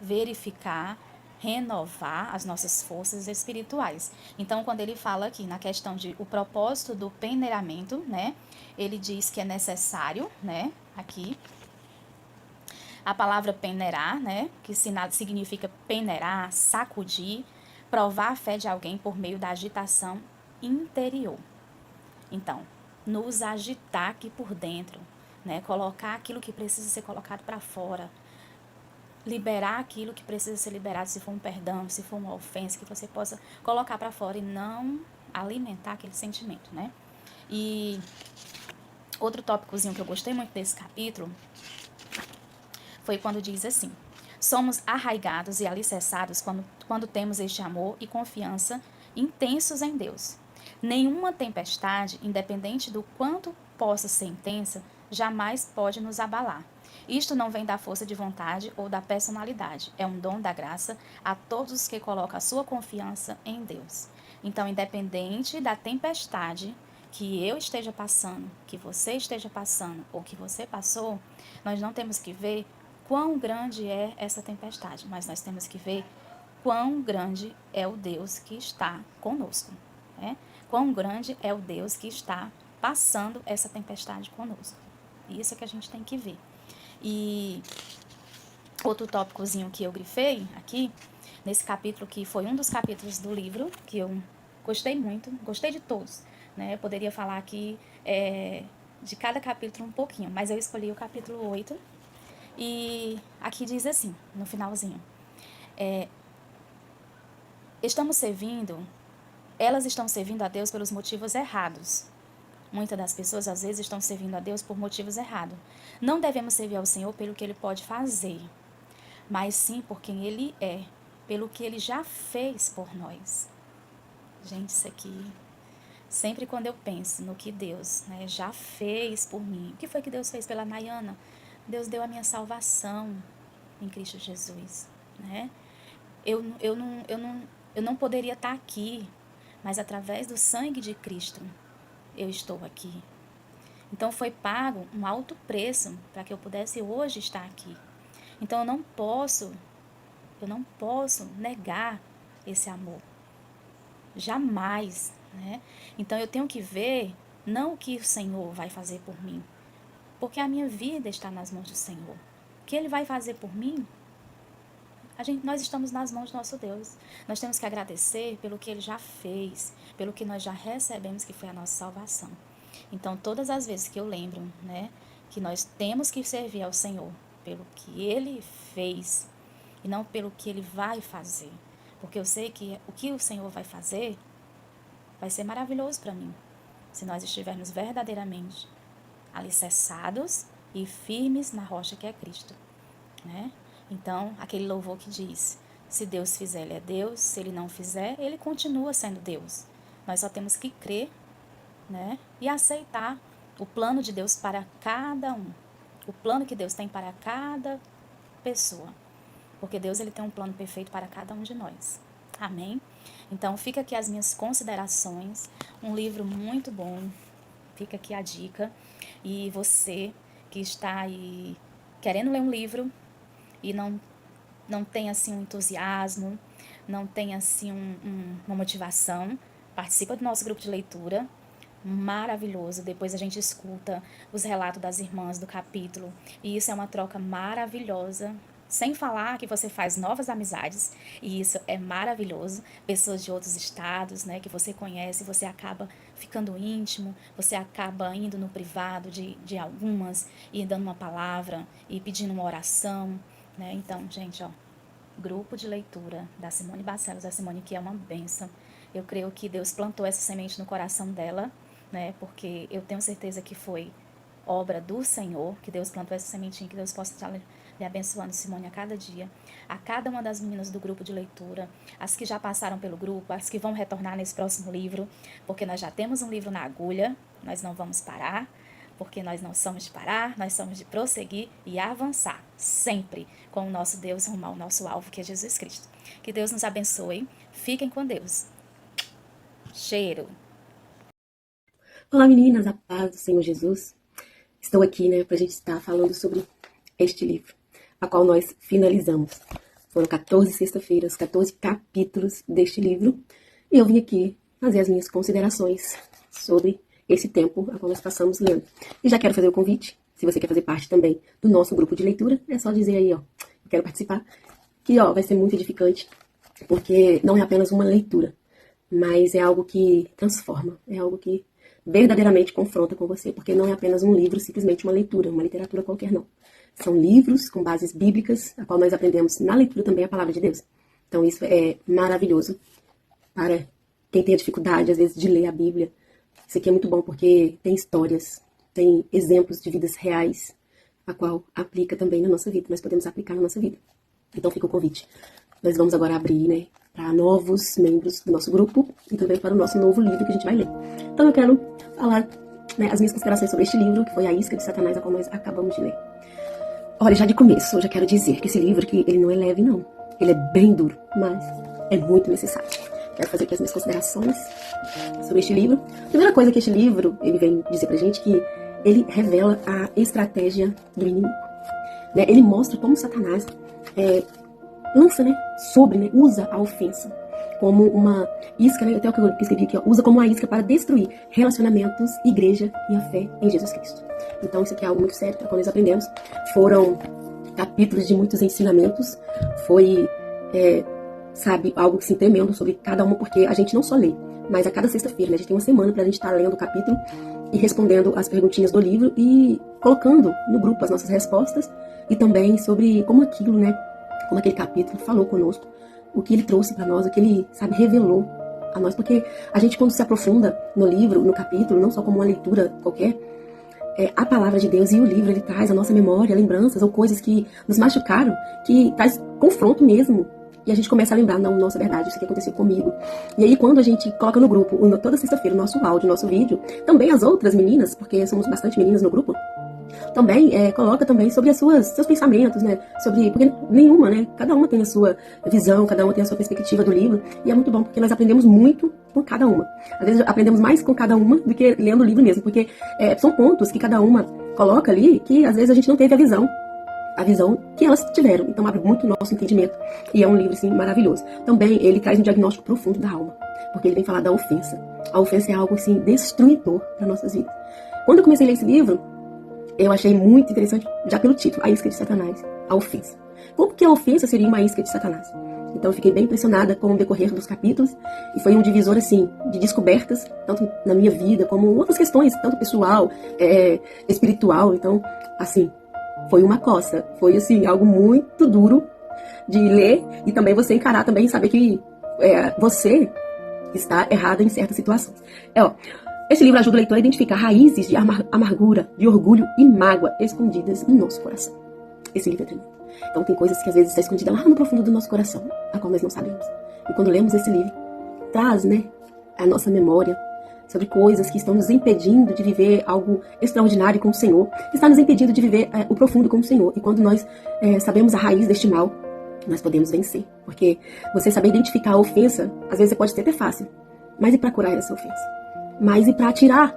verificar, renovar as nossas forças espirituais. Então, quando ele fala aqui na questão de o propósito do peneiramento, né? Ele diz que é necessário, né? Aqui, a palavra peneirar, né? Que significa peneirar, sacudir, provar a fé de alguém por meio da agitação interior. Então, nos agitar aqui por dentro, né? Colocar aquilo que precisa ser colocado para fora, liberar aquilo que precisa ser liberado, se for um perdão, se for uma ofensa, que você possa colocar para fora e não alimentar aquele sentimento, né? E outro tópicozinho que eu gostei muito desse capítulo foi quando diz assim: somos arraigados e alicerçados quando temos este amor e confiança intensos em Deus. Nenhuma tempestade, independente do quanto possa ser intensa, jamais pode nos abalar. Isto não vem da força de vontade ou da personalidade. É um dom da graça a todos os que colocam a sua confiança em Deus. Então, independente da tempestade que eu esteja passando, que você esteja passando ou que você passou, nós não temos que ver quão grande é essa tempestade, mas nós temos que ver quão grande é o Deus que está conosco, né? Quão grande é o Deus que está passando essa tempestade conosco. Isso é que a gente tem que ver. E outro tópicozinho que eu grifei aqui, nesse capítulo, que foi um dos capítulos do livro, que eu gostei muito, gostei de todos, né? Eu poderia falar aqui de cada capítulo um pouquinho, mas eu escolhi o capítulo 8, e aqui diz assim, no finalzinho: elas estão servindo a Deus pelos motivos errados. Muitas das pessoas, às vezes, estão servindo a Deus por motivos errados. Não devemos servir ao Senhor pelo que Ele pode fazer, mas sim por quem Ele é, pelo que Ele já fez por nós. Gente, isso aqui, sempre quando eu penso no que Deus, né, já fez por mim, o que foi que Deus fez pela Nayana? Deus deu a minha salvação em Cristo Jesus, né? Eu não poderia estar aqui, mas através do sangue de Cristo, eu estou aqui. Então foi pago um alto preço para que eu pudesse hoje estar aqui. Então eu não posso negar esse amor. Jamais, né? Então eu tenho que ver não o que o Senhor vai fazer por mim, porque a minha vida está nas mãos do Senhor. O que Ele vai fazer por mim? Nós estamos nas mãos do nosso Deus. Nós temos que agradecer pelo que Ele já fez, pelo que nós já recebemos, que foi a nossa salvação. Então, todas as vezes que eu lembro, né, que nós temos que servir ao Senhor pelo que Ele fez e não pelo que Ele vai fazer, porque eu sei que o que o Senhor vai fazer vai ser maravilhoso para mim, se nós estivermos verdadeiramente alicerçados e firmes na rocha que é Cristo, né? Então, aquele louvor que diz, se Deus fizer, Ele é Deus, se Ele não fizer, Ele continua sendo Deus. Nós só temos que crer, né? E aceitar o plano de Deus para cada um. O plano que Deus tem para cada pessoa. Porque Deus ele tem um plano perfeito para cada um de nós. Amém? Então, fica aqui as minhas considerações. Um livro muito bom. Fica aqui a dica. E você que está aí querendo ler um livro e não tem assim um entusiasmo, não tem assim uma motivação, participa do nosso grupo de leitura. Maravilhoso, depois a gente escuta os relatos das irmãs do capítulo e isso é uma troca maravilhosa, sem falar que você faz novas amizades e isso é maravilhoso, pessoas de outros estados, né, que você conhece, você acaba ficando íntimo, você acaba indo no privado de algumas e dando uma palavra e pedindo uma oração, né, então gente, ó, grupo de leitura da Simone Barcelos, a Simone que é uma bênção, eu creio que Deus plantou essa semente no coração dela, né? Porque eu tenho certeza que foi obra do Senhor, que Deus plantou essa sementinha, que Deus possa estar lhe abençoando, Simone, a cada dia, a cada uma das meninas do grupo de leitura, as que já passaram pelo grupo, as que vão retornar nesse próximo livro, porque nós já temos um livro na agulha, nós não vamos parar, porque nós não somos de parar, nós somos de prosseguir e avançar, sempre, com o nosso Deus rumo ao nosso alvo, que é Jesus Cristo. Que Deus nos abençoe, fiquem com Deus. Cheiro! Olá meninas, a paz do Senhor Jesus. Estou aqui, né, pra gente estar falando sobre este livro, a qual nós finalizamos. Foram 14 sexta-feiras, 14 capítulos deste livro. E eu vim aqui fazer as minhas considerações sobre esse tempo a qual nós passamos lendo. E já quero fazer o convite, se você quer fazer parte também do nosso grupo de leitura, é só dizer aí, ó, eu quero participar, que ó, vai ser muito edificante, porque não é apenas uma leitura, mas é algo que transforma, é algo que verdadeiramente confronta com você, porque não é apenas um livro, simplesmente uma leitura, uma literatura qualquer, não. São livros com bases bíblicas, a qual nós aprendemos na leitura também a palavra de Deus. Então isso é maravilhoso para quem tem a dificuldade, às vezes, de ler a Bíblia. Isso aqui é muito bom porque tem histórias, tem exemplos de vidas reais, a qual aplica também na nossa vida, nós podemos aplicar na nossa vida. Então fica o convite. Nós vamos agora abrir, né, para novos membros do nosso grupo e também para o nosso novo livro que a gente vai ler. Então eu quero falar, né, as minhas considerações sobre este livro, que foi A Isca de Satanás, a qual nós acabamos de ler. Olha, já de começo, eu já quero dizer que esse livro aqui, ele não é leve, não. Ele é bem duro, mas é muito necessário. Quero fazer aqui as minhas considerações sobre este livro. A primeira coisa que este livro, ele vem dizer pra gente que ele revela a estratégia do inimigo. Né? Ele mostra como Satanás lança, né, usa a ofensa como uma isca, né, até o que eu escrevi aqui, ó, usa como uma isca para destruir relacionamentos, igreja e a fé em Jesus Cristo. Então isso aqui é algo muito sério, quando nós aprendemos. Foram capítulos de muitos ensinamentos, foi, algo assim, tremendo sobre cada uma, porque a gente não só lê, mas a cada sexta-feira, né, a gente tem uma semana pra gente estar lendo o capítulo e respondendo as perguntinhas do livro e colocando no grupo as nossas respostas e também sobre como aquilo, né, como aquele capítulo falou conosco, o que ele trouxe para nós, o que ele, revelou a nós, porque a gente quando se aprofunda no livro, no capítulo, não só como uma leitura qualquer, a palavra de Deus e o livro, ele traz a nossa memória, lembranças ou coisas que nos machucaram, que traz confronto mesmo, e a gente começa a lembrar, não, nossa, é verdade, isso aqui aconteceu comigo. E aí quando a gente coloca no grupo, toda sexta-feira, o nosso áudio, o nosso vídeo, também as outras meninas, porque somos bastante meninas no grupo, também coloca também sobre seus pensamentos, né? Porque nenhuma, né? Cada uma tem a sua visão, cada uma tem a sua perspectiva do livro. E é muito bom porque nós aprendemos muito com cada uma. Às vezes aprendemos mais com cada uma do que lendo o livro mesmo. Porque são pontos que cada uma coloca ali que às vezes a gente não teve a visão que elas tiveram. Então abre muito o nosso entendimento. E é um livro, assim, maravilhoso. Também ele traz um diagnóstico profundo da alma. Porque ele vem falar da ofensa. A ofensa é algo, assim, destruidor para nossas vidas. Quando eu comecei a ler esse livro, eu achei muito interessante, já pelo título, A Isca de Satanás, a ofensa. Como que a ofensa seria uma isca de Satanás? Então eu fiquei bem impressionada com o decorrer dos capítulos, e foi um divisor, assim, de descobertas, tanto na minha vida, como em outras questões, tanto pessoal, espiritual. Então, assim, foi uma coça, foi, assim, algo muito duro de ler, e também você encarar também, saber que você está errada em certas situações. Esse livro ajuda o leitor a identificar raízes de amargura, de orgulho e mágoa escondidas no nosso coração. Esse livro é tremendo. Então tem coisas que às vezes estão escondidas lá no profundo do nosso coração, a qual nós não sabemos. E quando lemos esse livro, traz, a nossa memória sobre coisas que estão nos impedindo de viver algo extraordinário com o Senhor, que está nos impedindo de viver o profundo com o Senhor. E quando nós sabemos a raiz deste mal, nós podemos vencer. Porque você saber identificar a ofensa, às vezes pode ser até fácil, mas e para curar essa ofensa? Mas e para tirar,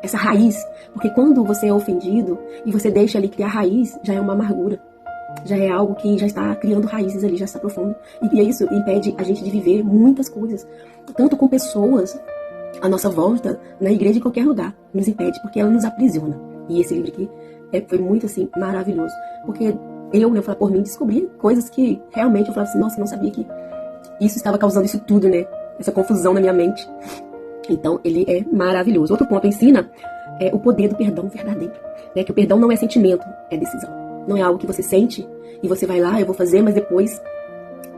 essa raiz? Porque quando você é ofendido e você deixa ali criar raiz, já é uma amargura. Já é algo que já está criando raízes ali, já está profundo. E isso impede a gente de viver muitas coisas. Tanto com pessoas à nossa volta, na igreja, em qualquer lugar. Nos impede, porque ela nos aprisiona. E esse livro aqui foi muito, assim, maravilhoso. Porque eu falo por mim, descobri coisas que realmente eu falava assim, nossa, eu não sabia que isso estava causando isso tudo, essa confusão na minha mente. Então, ele é maravilhoso. Outro ponto, ensina o poder do perdão verdadeiro. Que o perdão não é sentimento, é decisão. Não é algo que você sente e você vai lá, eu vou fazer, mas depois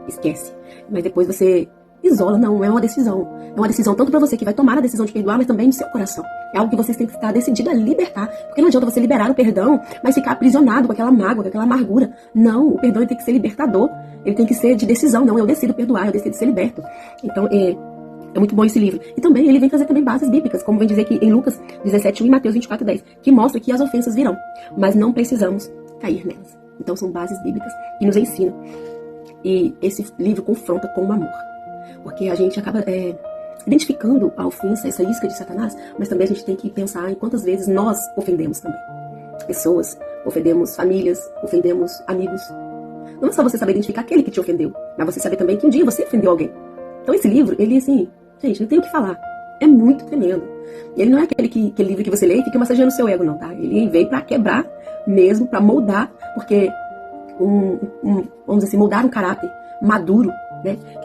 esquece. Mas depois você isola. Não, é uma decisão. É uma decisão tanto para você que vai tomar a decisão de perdoar, mas também no seu coração. É algo que você tem que estar decidido a libertar. Porque não adianta você liberar o perdão, mas ficar aprisionado com aquela mágoa, com aquela amargura. Não, o perdão ele tem que ser libertador. Ele tem que ser de decisão. Não, eu decido perdoar, eu decido ser liberto. Então, é muito bom esse livro. E também ele vem trazer também bases bíblicas, como vem dizer aqui em Lucas 17:1 e Mateus 24:10, que mostra que as ofensas virão, mas não precisamos cair nelas. Então são bases bíblicas que nos ensinam. E esse livro confronta com o amor. Porque a gente acaba identificando a ofensa, essa isca de Satanás, mas também a gente tem que pensar em quantas vezes nós ofendemos também. Pessoas, ofendemos famílias, ofendemos amigos. Não é só você saber identificar aquele que te ofendeu, mas você saber também que um dia você ofendeu alguém. Então esse livro, ele assim, gente, não tem o que falar. É muito tremendo. Ele não é aquele livro que você lê e fica massageando o seu ego, não, tá? Ele veio pra quebrar mesmo, pra moldar, porque vamos dizer assim, moldar um caráter maduro,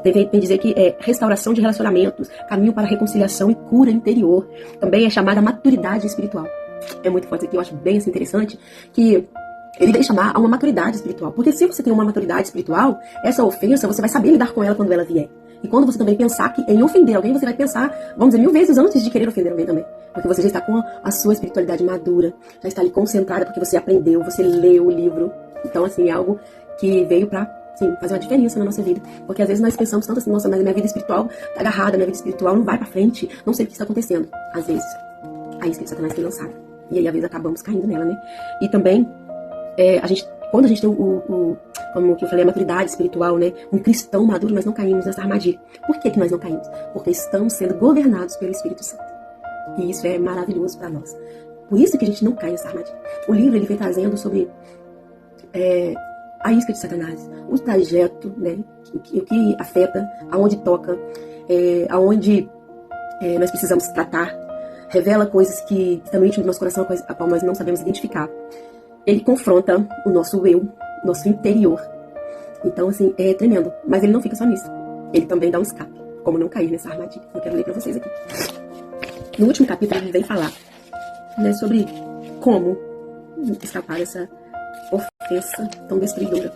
que tem dizer que é restauração de relacionamentos, caminho para reconciliação e cura interior. Também é chamada maturidade espiritual. É muito forte aqui, eu acho bem assim, interessante, que ele vem chamar a uma maturidade espiritual. Porque se você tem uma maturidade espiritual, essa ofensa, você vai saber lidar com ela quando ela vier. E quando você também pensar em ofender alguém, você vai pensar, vamos dizer, 1000 vezes antes de querer ofender alguém também. Porque você já está com a sua espiritualidade madura, já está ali concentrada porque você aprendeu, você leu o livro. Então, assim, é algo que veio pra, sim, fazer uma diferença na nossa vida. Porque às vezes nós pensamos tanto assim, nossa, mas minha vida espiritual tá agarrada, minha vida espiritual não vai pra frente, não sei o que está acontecendo. Às vezes, a isca de Satanás tem lançado. E aí, às vezes, acabamos caindo nela, E também, quando a gente tem como que eu falei, a maturidade espiritual, um cristão maduro, nós não caímos nessa armadilha. Por que nós não caímos? Porque estamos sendo governados pelo Espírito Santo. E isso é maravilhoso para nós. Por isso que a gente não cai nessa armadilha. O livro, ele vem trazendo sobre a isca de Satanás, o trajeto, o que afeta, aonde toca, aonde nós precisamos tratar. Revela coisas que estão no íntimo do nosso coração, a qual nós não sabemos identificar. Ele confronta o nosso eu, nosso interior. Então, assim, é tremendo. Mas ele não fica só nisso. Ele também dá um escape. Como não cair nessa armadilha. Eu quero ler pra vocês aqui. No último capítulo, ele vem falar sobre como escapar dessa ofensa tão destruidora.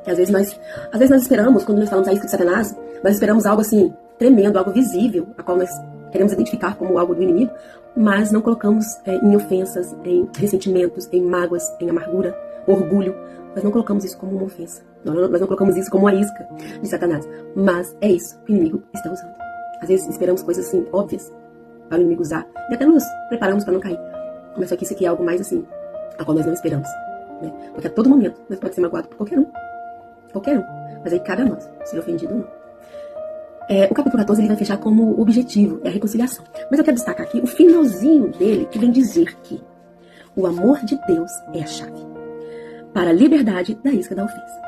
Que às vezes nós esperamos, quando nós falamos a isca de Satanás, nós esperamos algo assim, tremendo, algo visível, a qual nós queremos identificar como algo do inimigo, mas não colocamos em ofensas, em ressentimentos, em mágoas, em amargura, orgulho. Nós não colocamos isso como uma ofensa. Nós não colocamos isso como uma isca de Satanás. Mas é isso que o inimigo está usando. Às vezes esperamos coisas assim, óbvias, para o inimigo usar. E até nos preparamos para não cair. Mas só que isso aqui é algo mais assim, a qual nós não esperamos. Porque a todo momento nós podemos ser magoados por qualquer um. Qualquer um. Mas aí cabe a nós, ser ofendido ou não. O capítulo 14 ele vai fechar como objetivo, a reconciliação. Mas eu quero destacar aqui o finalzinho dele, que vem dizer que o amor de Deus é a chave para a liberdade da isca da ofensa.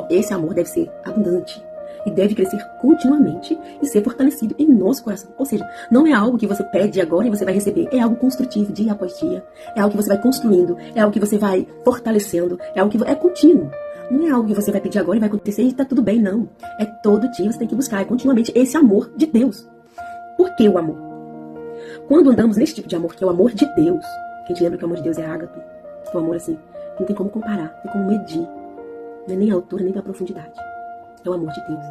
Esse amor deve ser abundante e deve crescer continuamente e ser fortalecido em nosso coração. Ou seja, não é algo que você pede agora e você vai receber. É algo construtivo, dia após dia. É algo que você vai construindo, é algo que você vai fortalecendo, é algo que é contínuo. Não é algo que você vai pedir agora e vai acontecer e tá tudo bem, não. É todo dia você tem que buscar, continuamente, esse amor de Deus. Por que o amor? Quando andamos nesse tipo de amor, que é o amor de Deus, a gente lembra que o amor de Deus é ágape, o amor assim, não tem como comparar, não tem como medir, não é nem a altura, nem a profundidade. É o amor de Deus.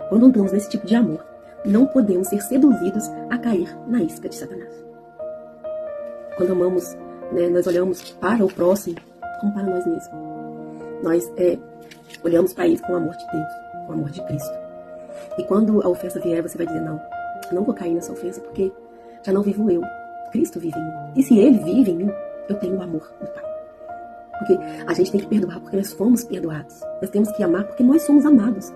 Quando andamos nesse tipo de amor, não podemos ser seduzidos a cair na isca de Satanás. Quando amamos, né, nós olhamos para o próximo como para nós mesmos. Nós olhamos para ele com o amor de Deus, com o amor de Cristo. E quando a ofensa vier, você vai dizer, não vou cair nessa ofensa, porque já não vivo eu, Cristo vive em mim. E se ele vive em mim, eu tenho o amor do Pai. Porque a gente tem que perdoar porque nós fomos perdoados. Nós temos que amar porque nós somos amados.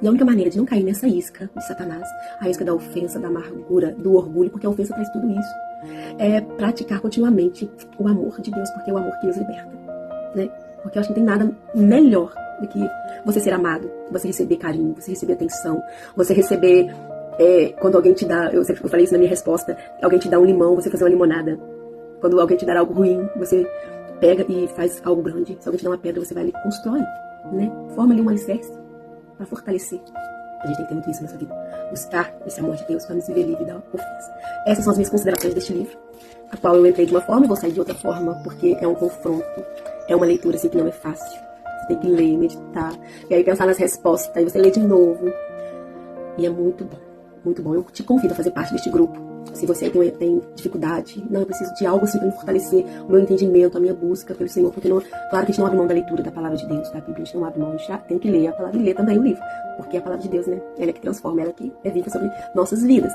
E a única maneira de não cair nessa isca de Satanás, a isca da ofensa, da amargura, do orgulho, porque a ofensa traz tudo isso, é praticar continuamente o amor de Deus, porque é o amor que nos liberta, né? Porque eu acho que não tem nada melhor do que você ser amado, você receber carinho, você receber atenção, você receber, quando alguém te dá, eu falei isso na minha resposta, alguém te dá um limão, você fazer uma limonada. Quando alguém te dá algo ruim, você pega e faz algo grande. Se alguém te dá uma pedra, você vai ali e constrói, né? Forma ali um alicerce para fortalecer. A gente tem que ter muito isso nessa vida. Buscar esse amor de Deus para nos viver livre da ofensa. Essas são as minhas considerações deste livro, a qual eu entrei de uma forma e vou sair de outra forma, porque é um confronto, é uma leitura assim que não é fácil. Você tem que ler, meditar, e aí pensar nas respostas, aí você lê de novo. E é muito bom, muito bom. Eu te convido a fazer parte deste grupo. Se você tem dificuldade, eu preciso de algo assim para me fortalecer o meu entendimento, a minha busca pelo Senhor, porque claro que a gente não abre mão da leitura da palavra de Deus, da Bíblia, a gente não abre mão, a gente já tem que ler a palavra e ler também o livro, porque a palavra de Deus, né, ela é que transforma, ela é que é viva sobre nossas vidas.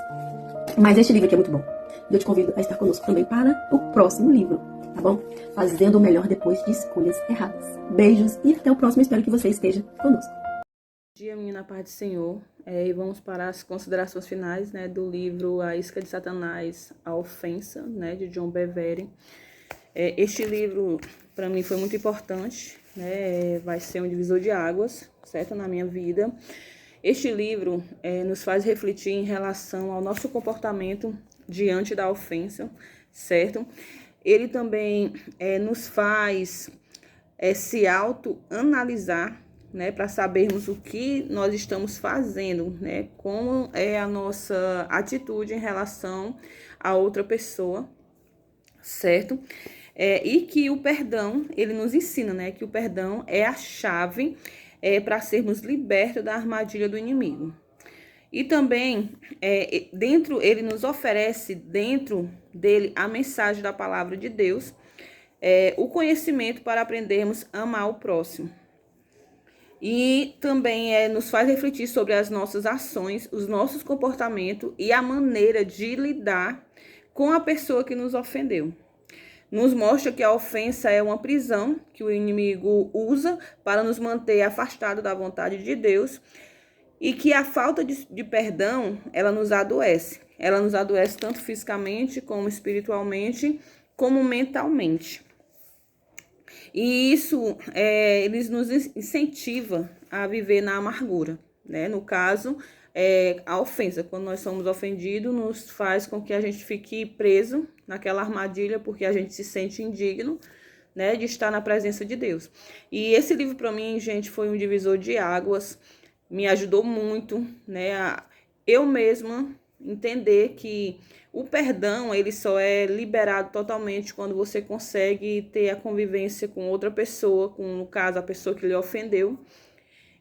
Mas este livro aqui é muito bom, e eu te convido a estar conosco também para o próximo livro, tá bom? Fazendo o melhor depois de escolhas erradas. Beijos e até o próximo, espero que você esteja conosco. Bom dia, menina, paz do Senhor. E vamos para as considerações finais, né, do livro A Isca de Satanás, A Ofensa, né, de John Bevere. Este livro, para mim, foi muito importante, né, vai ser um divisor de águas, certo, na minha vida. Este livro nos faz refletir em relação ao nosso comportamento diante da ofensa, certo? Ele também nos faz se autoanalisar, né, para sabermos o que nós estamos fazendo, né, como é a nossa atitude em relação a outra pessoa, certo? E que o perdão, ele nos ensina, né, que o perdão é a chave para sermos libertos da armadilha do inimigo. E também, ele nos oferece dentro dele a mensagem da palavra de Deus, o conhecimento para aprendermos a amar o próximo. E também nos faz refletir sobre as nossas ações, os nossos comportamentos e a maneira de lidar com a pessoa que nos ofendeu. Nos mostra que a ofensa é uma prisão que o inimigo usa para nos manter afastados da vontade de Deus e que a falta de perdão, ela nos adoece. Ela nos adoece tanto fisicamente, como espiritualmente, como mentalmente. E isso, eles nos incentiva a viver na amargura, né? No caso, a ofensa, quando nós somos ofendidos, nos faz com que a gente fique preso naquela armadilha, porque a gente se sente indigno, né, de estar na presença de Deus. E esse livro, para mim, gente, foi um divisor de águas, me ajudou muito, né, a eu mesma entender que o perdão, ele só é liberado totalmente quando você consegue ter a convivência com outra pessoa, no caso, a pessoa que lhe ofendeu.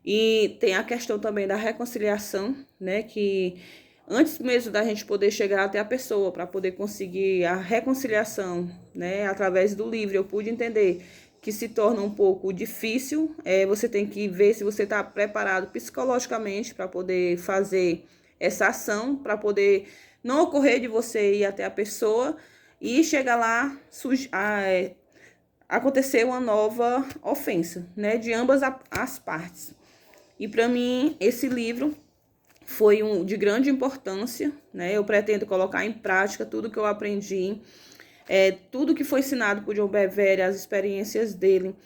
E tem a questão também da reconciliação, né, que antes mesmo da gente poder chegar até a pessoa, para poder conseguir a reconciliação, né, através do livro, eu pude entender que se torna um pouco difícil. Você tem que ver se você está preparado psicologicamente para poder fazer essa ação, para poder não ocorrer de você ir até a pessoa e chegar lá, acontecer uma nova ofensa, né, de ambas as partes. E para mim, esse livro foi de grande importância, né? Eu pretendo colocar em prática tudo que eu aprendi, tudo que foi ensinado por John Bevere, as experiências dele,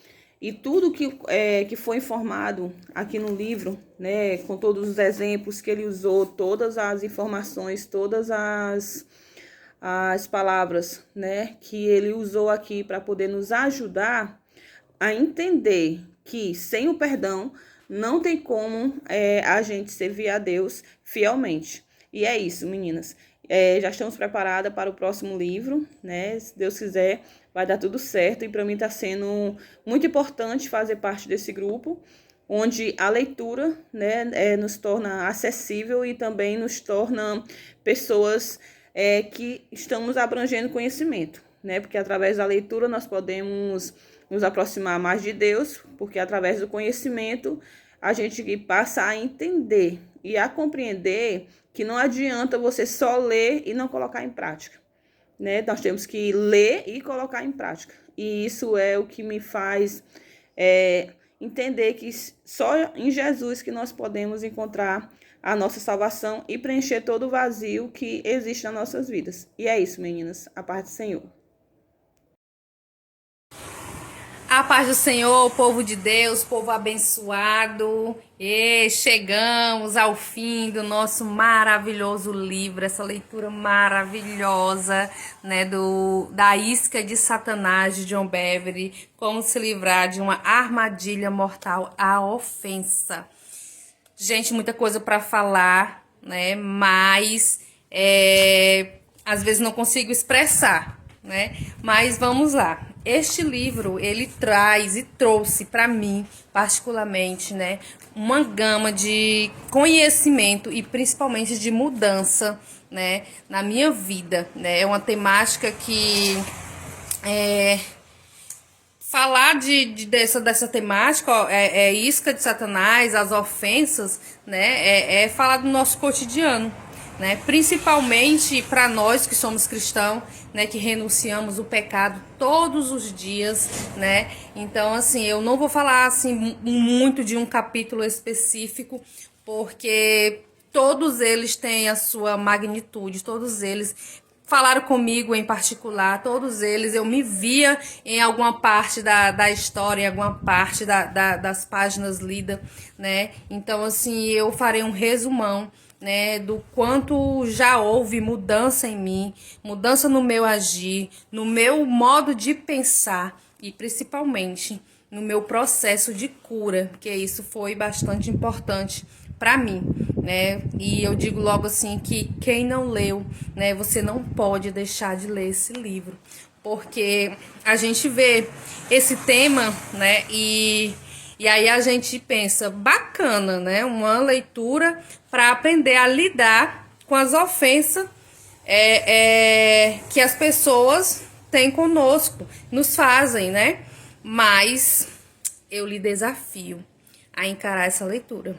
e tudo que foi informado aqui no livro, né, com todos os exemplos que ele usou, todas as informações, todas as palavras, né, que ele usou aqui para poder nos ajudar a entender que sem o perdão não tem como a gente servir a Deus fielmente. E é isso, meninas. Já estamos preparadas para o próximo livro, né? Se Deus quiser, vai dar tudo certo. E para mim está sendo muito importante fazer parte desse grupo, onde a leitura, né, nos torna acessível e também nos torna pessoas que estamos abrangendo conhecimento, né? Porque através da leitura nós podemos nos aproximar mais de Deus, porque através do conhecimento a gente passa a entender e a compreender que não adianta você só ler e não colocar em prática, né? Nós temos que ler e colocar em prática. E isso é o que me faz entender que só em Jesus que nós podemos encontrar a nossa salvação e preencher todo o vazio que existe nas nossas vidas. E é isso, meninas. A paz do Senhor. A paz do Senhor, povo de Deus, povo abençoado. E chegamos ao fim do nosso maravilhoso livro, essa leitura maravilhosa, né, da Isca de Satanás, de John Bevere, como se livrar de uma armadilha mortal, a ofensa. Gente, muita coisa para falar, né, mas às vezes não consigo expressar, né, mas vamos lá. Este livro, ele traz e trouxe para mim, particularmente, né, uma gama de conhecimento e principalmente de mudança, né, na minha vida, né? É uma temática que falar dessa temática, ó, isca de Satanás, as ofensas, né, é falar do nosso cotidiano, né, principalmente para nós que somos cristãos, né, que renunciamos o pecado todos os dias, né. Então, assim, eu não vou falar assim muito de um capítulo específico, porque todos eles têm a sua magnitude, todos eles falaram comigo em particular, todos eles eu me via em alguma parte da história, em alguma parte das páginas lidas, né. Então, assim, eu farei um resumão, né, do quanto já houve mudança em mim, mudança no meu agir, no meu modo de pensar e principalmente no meu processo de cura, porque isso foi bastante importante para mim, né? E eu digo logo assim que quem não leu, né, você não pode deixar de ler esse livro, porque a gente vê esse tema, né, e aí a gente pensa, bacana, né? Uma leitura para aprender a lidar com as ofensas que as pessoas têm conosco, nos fazem, né? Mas eu lhe desafio a encarar essa leitura,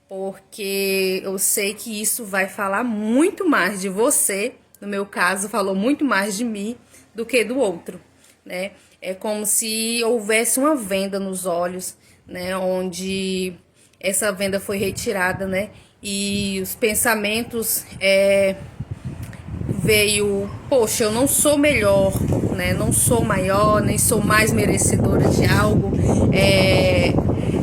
porque eu sei que isso vai falar muito mais de você, no meu caso, falou muito mais de mim do que do outro, né? É como se houvesse uma venda nos olhos, né, onde essa venda foi retirada, né, e os pensamentos veio, poxa, eu não sou melhor, né, não sou maior, nem sou mais merecedora de algo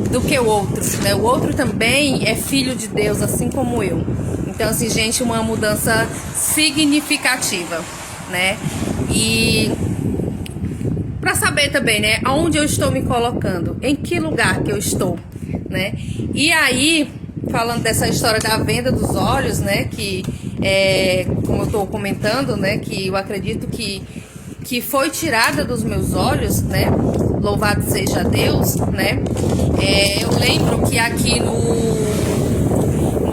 do que o outro, né, o outro também é filho de Deus, assim como eu. Então, assim, gente, uma mudança significativa, né, e para saber também, né, aonde eu estou me colocando, em que lugar que eu estou, né? E aí, falando dessa história da venda dos olhos, né, que como eu estou comentando, né, que eu acredito que foi tirada dos meus olhos, né? Louvado seja Deus, né? Eu lembro que aqui no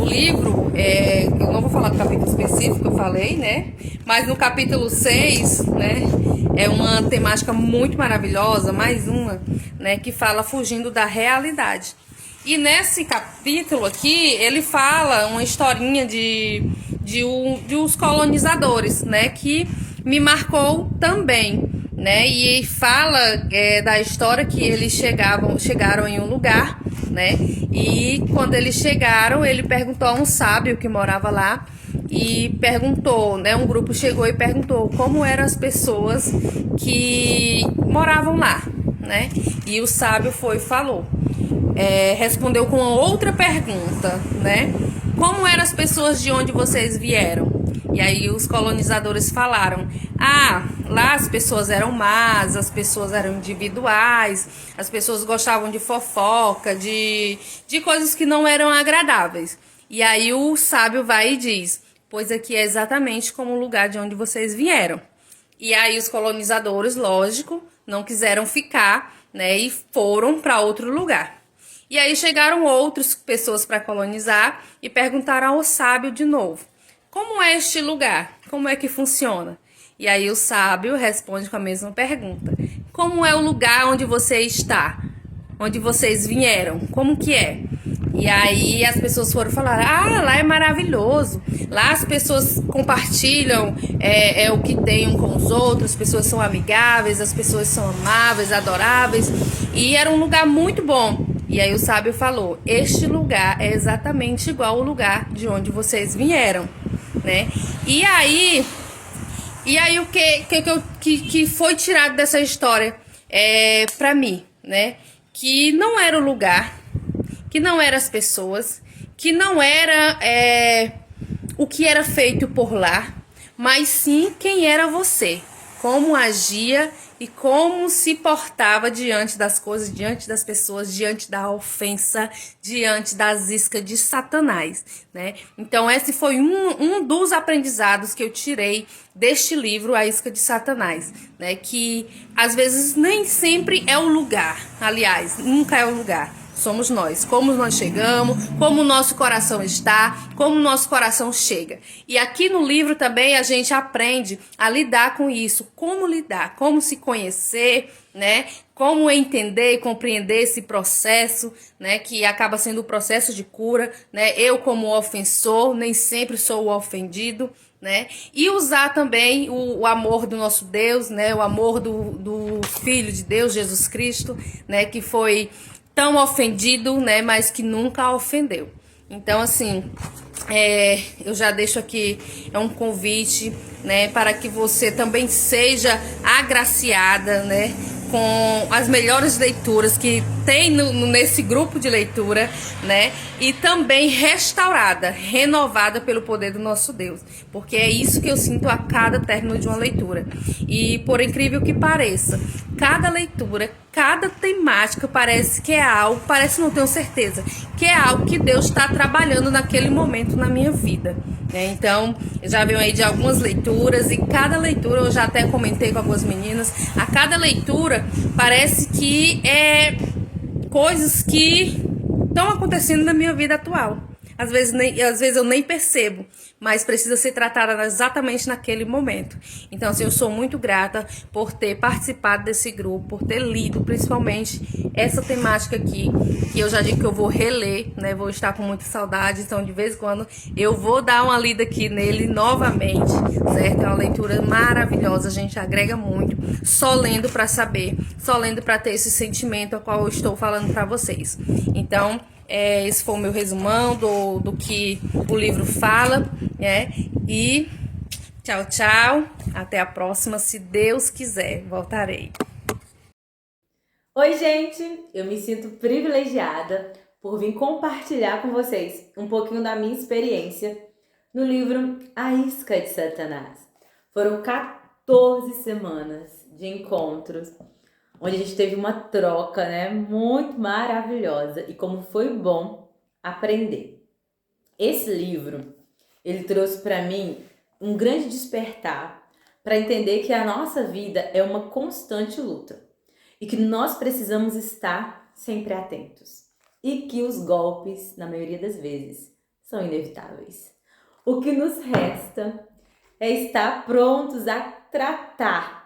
livro, eu não vou falar do capítulo específico, eu falei, né? Mas no capítulo 6, né? É uma temática muito maravilhosa, mais uma, né? Que fala fugindo da realidade. E nesse capítulo aqui, ele fala uma historinha de uns colonizadores, né? Que me marcou também, né? E fala da história que eles chegaram em um lugar, né? E quando eles chegaram, ele perguntou a um sábio que morava lá e perguntou, né? Um grupo chegou e perguntou como eram as pessoas que moravam lá, né? E o sábio falou, respondeu com outra pergunta, né? Como eram as pessoas de onde vocês vieram? E aí os colonizadores falaram, lá as pessoas eram más, as pessoas eram individuais, as pessoas gostavam de fofoca, de coisas que não eram agradáveis. E aí o sábio vai e diz, pois aqui é exatamente como o lugar de onde vocês vieram. E aí os colonizadores, lógico, não quiseram ficar, né, e foram para outro lugar. E aí chegaram outras pessoas para colonizar e perguntaram ao sábio de novo: como é este lugar? Como é que funciona? E aí o sábio responde com a mesma pergunta: como é o lugar onde você está? Onde vocês vieram? Como que é? E aí as pessoas foram falar: ah, lá é maravilhoso. Lá as pessoas compartilham o que tem um com os outros, as pessoas são amigáveis, as pessoas são amáveis, adoráveis. E era um lugar muito bom. E aí o sábio falou: este lugar é exatamente igual ao lugar de onde vocês vieram, né? E aí o que foi tirado dessa história para mim, né? Que não era o lugar, que não eram as pessoas, que não era o que era feito por lá, mas sim quem era você, como agia e como se portava diante das coisas, diante das pessoas, diante da ofensa, diante das iscas de Satanás, né? Então esse foi um dos aprendizados que eu tirei deste livro, A Isca de Satanás, né? Que às vezes nem sempre é o lugar, aliás, nunca é o lugar. Somos nós, como nós chegamos, como o nosso coração está, como o nosso coração chega. E aqui no livro também a gente aprende a lidar com isso, como lidar, como se conhecer, né? Como entender e compreender esse processo, né? Que acaba sendo o processo de cura, né? Eu como ofensor, nem sempre sou o ofendido, né? E usar também o amor do nosso Deus, né? O amor do Filho de Deus, Jesus Cristo, né? Que foi tão ofendido, né, mas que nunca ofendeu. Então, assim, eu já deixo aqui um convite, né, para que você também seja agraciada, né, com as melhores leituras que tem nesse grupo de leitura, né, e também restaurada, renovada pelo poder do nosso Deus, porque é isso que eu sinto a cada término de uma leitura. E por incrível que pareça, cada leitura, cada temática parece que é algo, parece, não tenho certeza, que é algo que Deus está trabalhando naquele momento na minha vida, né? Então, eu já venho aí de algumas leituras e cada leitura, eu já até comentei com algumas meninas, a cada leitura parece que é coisas que estão acontecendo na minha vida atual. Às vezes eu nem percebo, mas precisa ser tratada exatamente naquele momento. Então, assim, eu sou muito grata por ter participado desse grupo, por ter lido principalmente essa temática aqui, que eu já digo que eu vou reler, né? Vou estar com muita saudade, então de vez em quando eu vou dar uma lida aqui nele novamente, certo? É uma leitura maravilhosa, a gente agrega muito, só lendo para saber, só lendo para ter esse sentimento a qual eu estou falando para vocês. Então, esse foi o meu resumão do que o livro fala, né? E tchau, tchau. Até a próxima, se Deus quiser. Voltarei. Oi, gente! Eu me sinto privilegiada por vir compartilhar com vocês um pouquinho da minha experiência no livro A Isca de Satanás. Foram 14 semanas de encontros, onde a gente teve uma troca, né, muito maravilhosa, e como foi bom aprender. Esse livro, ele trouxe para mim um grande despertar para entender que a nossa vida é uma constante luta e que nós precisamos estar sempre atentos e que os golpes, na maioria das vezes, são inevitáveis. O que nos resta é estar prontos a tratar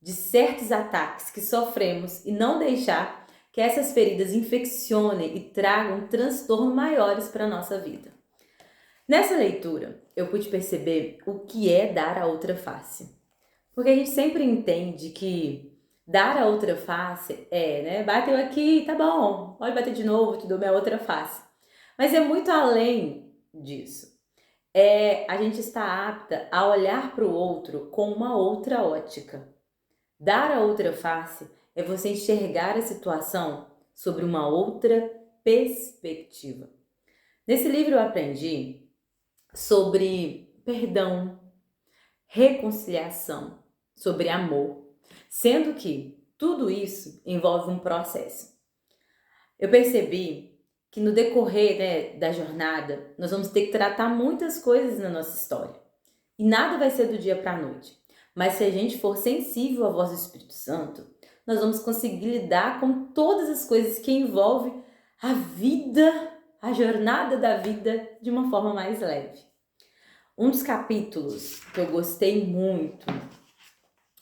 de certos ataques que sofremos e não deixar que essas feridas infeccionem e tragam transtornos maiores para a nossa vida. Nessa leitura, eu pude perceber o que é dar a outra face. Porque a gente sempre entende que dar a outra face né, bateu aqui, tá bom, pode bater de novo, te dou minha outra face. Mas é muito além disso. A gente está apta a olhar para o outro com uma outra ótica. Dar a outra face é você enxergar a situação sobre uma outra perspectiva. Nesse livro eu aprendi sobre perdão, reconciliação, sobre amor, sendo que tudo isso envolve um processo. Eu percebi que no decorrer, né, da jornada, nós vamos ter que tratar muitas coisas na nossa história. E nada vai ser do dia para a noite. Mas se a gente for sensível à voz do Espírito Santo, nós vamos conseguir lidar com todas as coisas que envolvem a vida, a jornada da vida de uma forma mais leve. Um dos capítulos que eu gostei muito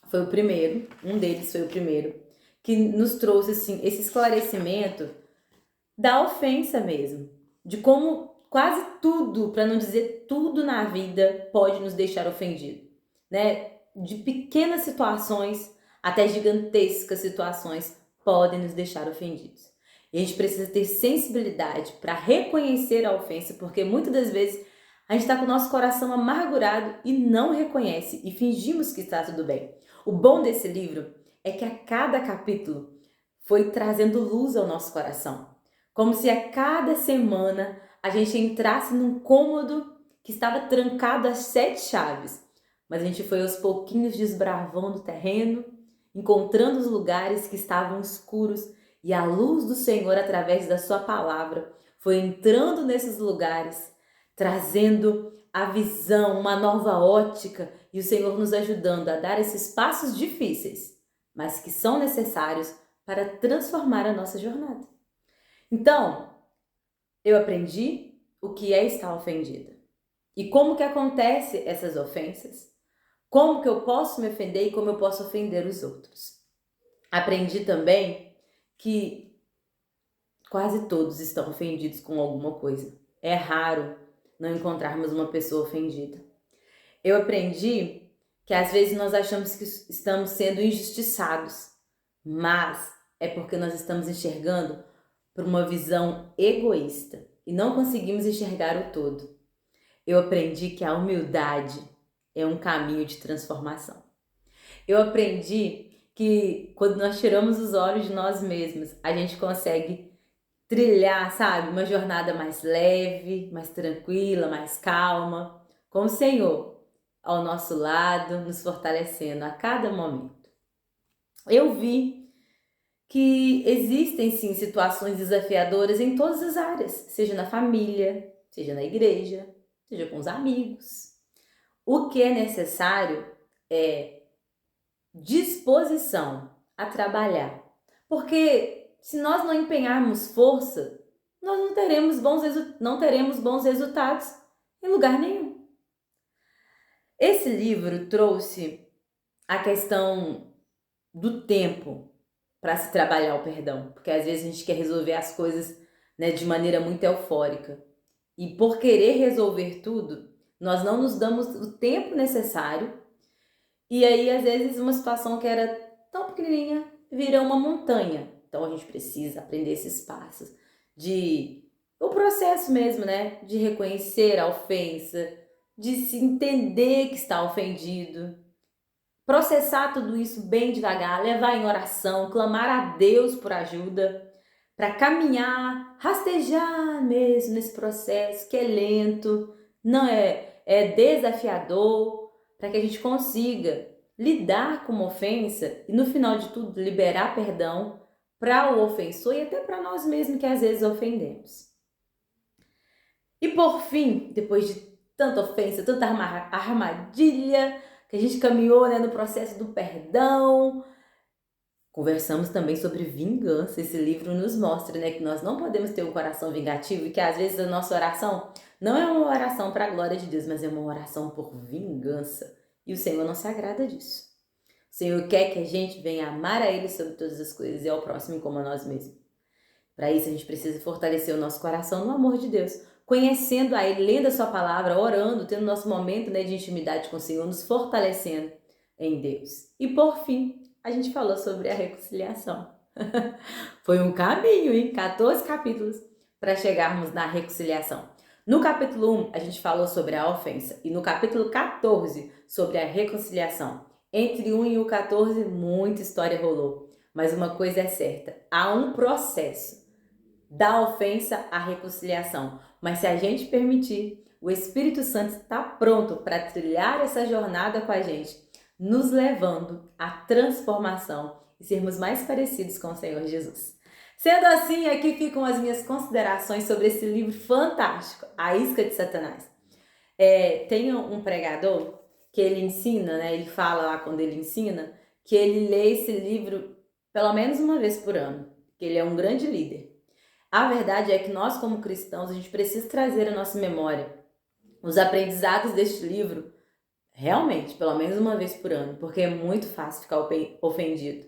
foi o primeiro, um deles foi o primeiro, que nos trouxe assim, esse esclarecimento da ofensa mesmo, de como quase tudo, para não dizer tudo na vida, pode nos deixar ofendido, né? De pequenas situações até gigantescas situações podem nos deixar ofendidos. E a gente precisa ter sensibilidade para reconhecer a ofensa, porque muitas das vezes a gente está com o nosso coração amargurado e não reconhece e fingimos que está tudo bem. O bom desse livro é que a cada capítulo foi trazendo luz ao nosso coração. Como se a cada semana a gente entrasse num cômodo que estava trancado às 7 chaves. Mas a gente foi aos pouquinhos desbravando o terreno, encontrando os lugares que estavam escuros e a luz do Senhor, através da sua palavra, foi entrando nesses lugares, trazendo a visão, uma nova ótica e o Senhor nos ajudando a dar esses passos difíceis, mas que são necessários para transformar a nossa jornada. Então, eu aprendi o que é estar ofendida e como que acontece essas ofensas, como que eu posso me ofender e como eu posso ofender os outros. Aprendi também que quase todos estão ofendidos com alguma coisa. É raro não encontrarmos uma pessoa ofendida. Eu aprendi que às vezes nós achamos que estamos sendo injustiçados, mas é porque nós estamos enxergando por uma visão egoísta e não conseguimos enxergar o todo. Eu aprendi que a humildade é um caminho de transformação. Eu aprendi que quando nós tiramos os olhos de nós mesmos, a gente consegue trilhar, sabe, uma jornada mais leve, mais tranquila, mais calma, com o Senhor ao nosso lado, nos fortalecendo a cada momento. Eu vi que existem sim situações desafiadoras em todas as áreas, seja na família, seja na igreja, seja com os amigos. O que é necessário é disposição a trabalhar, porque se nós não empenharmos força, nós não teremos bons resultados em lugar nenhum. Esse livro trouxe a questão do tempo para se trabalhar o perdão, porque às vezes a gente quer resolver as coisas, né, de maneira muito eufórica e por querer resolver tudo, nós não nos damos o tempo necessário e aí às vezes uma situação que era tão pequenininha vira uma montanha. Então a gente precisa aprender esses passos o processo mesmo, né, de reconhecer a ofensa, de se entender que está ofendido, processar tudo isso bem devagar, levar em oração, clamar a Deus por ajuda, para caminhar, rastejar mesmo nesse processo que é lento, não é desafiador, para que a gente consiga lidar com uma ofensa e no final de tudo liberar perdão para o ofensor e até para nós mesmos que às vezes ofendemos. E por fim, depois de tanta ofensa, tanta armadilha que a gente caminhou, né, no processo do perdão, conversamos também sobre vingança. Esse livro nos mostra, né, que nós não podemos ter um coração vingativo e que às vezes a nossa oração não é uma oração para a glória de Deus, mas é uma oração por vingança. E o Senhor não se agrada disso. O Senhor quer que a gente venha amar a Ele sobre todas as coisas e ao próximo como a nós mesmos. Para isso a gente precisa fortalecer o nosso coração no amor de Deus, conhecendo a Ele, lendo a sua palavra, orando, tendo nosso momento, né, de intimidade com o Senhor, nos fortalecendo em Deus. E por fim, a gente falou sobre a reconciliação. Foi um caminho, hein? 14 capítulos para chegarmos na reconciliação. No capítulo 1, a gente falou sobre a ofensa e no capítulo 14, sobre a reconciliação. Entre o 1 e o 14, muita história rolou. Mas uma coisa é certa, há um processo da ofensa à reconciliação. Mas se a gente permitir, o Espírito Santo está pronto para trilhar essa jornada com a gente, nos levando à transformação e sermos mais parecidos com o Senhor Jesus. Sendo assim, aqui ficam as minhas considerações sobre esse livro fantástico, A Isca de Satanás. Tem um pregador que ele ensina, né? Ele fala lá quando ele ensina que ele lê esse livro pelo menos uma vez por ano, que ele é um grande líder. A verdade é que nós, como cristãos, a gente precisa trazer à nossa memória os aprendizados deste livro, realmente, pelo menos uma vez por ano, porque é muito fácil ficar ofendido.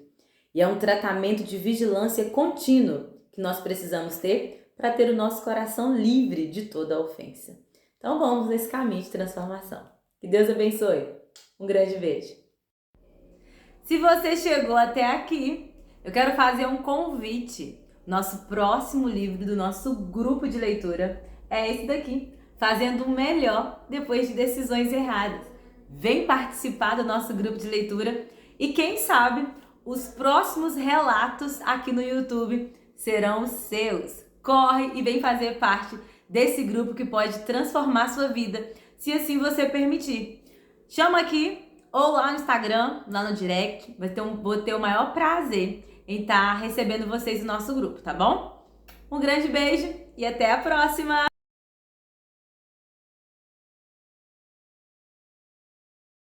E é um tratamento de vigilância contínuo que nós precisamos ter para ter o nosso coração livre de toda a ofensa. Então vamos nesse caminho de transformação. Que Deus abençoe. Um grande beijo. Se você chegou até aqui, eu quero fazer um convite. Nosso próximo livro do nosso grupo de leitura é esse daqui, Fazendo o Melhor Depois de Decisões Erradas. Vem participar do nosso grupo de leitura e quem sabe os próximos relatos aqui no YouTube serão os seus. Corre e vem fazer parte desse grupo que pode transformar sua vida, se assim você permitir. Chama aqui ou lá no Instagram, lá no direct. Vou ter o maior prazer em estar recebendo vocês no nosso grupo, tá bom? Um grande beijo e até a próxima!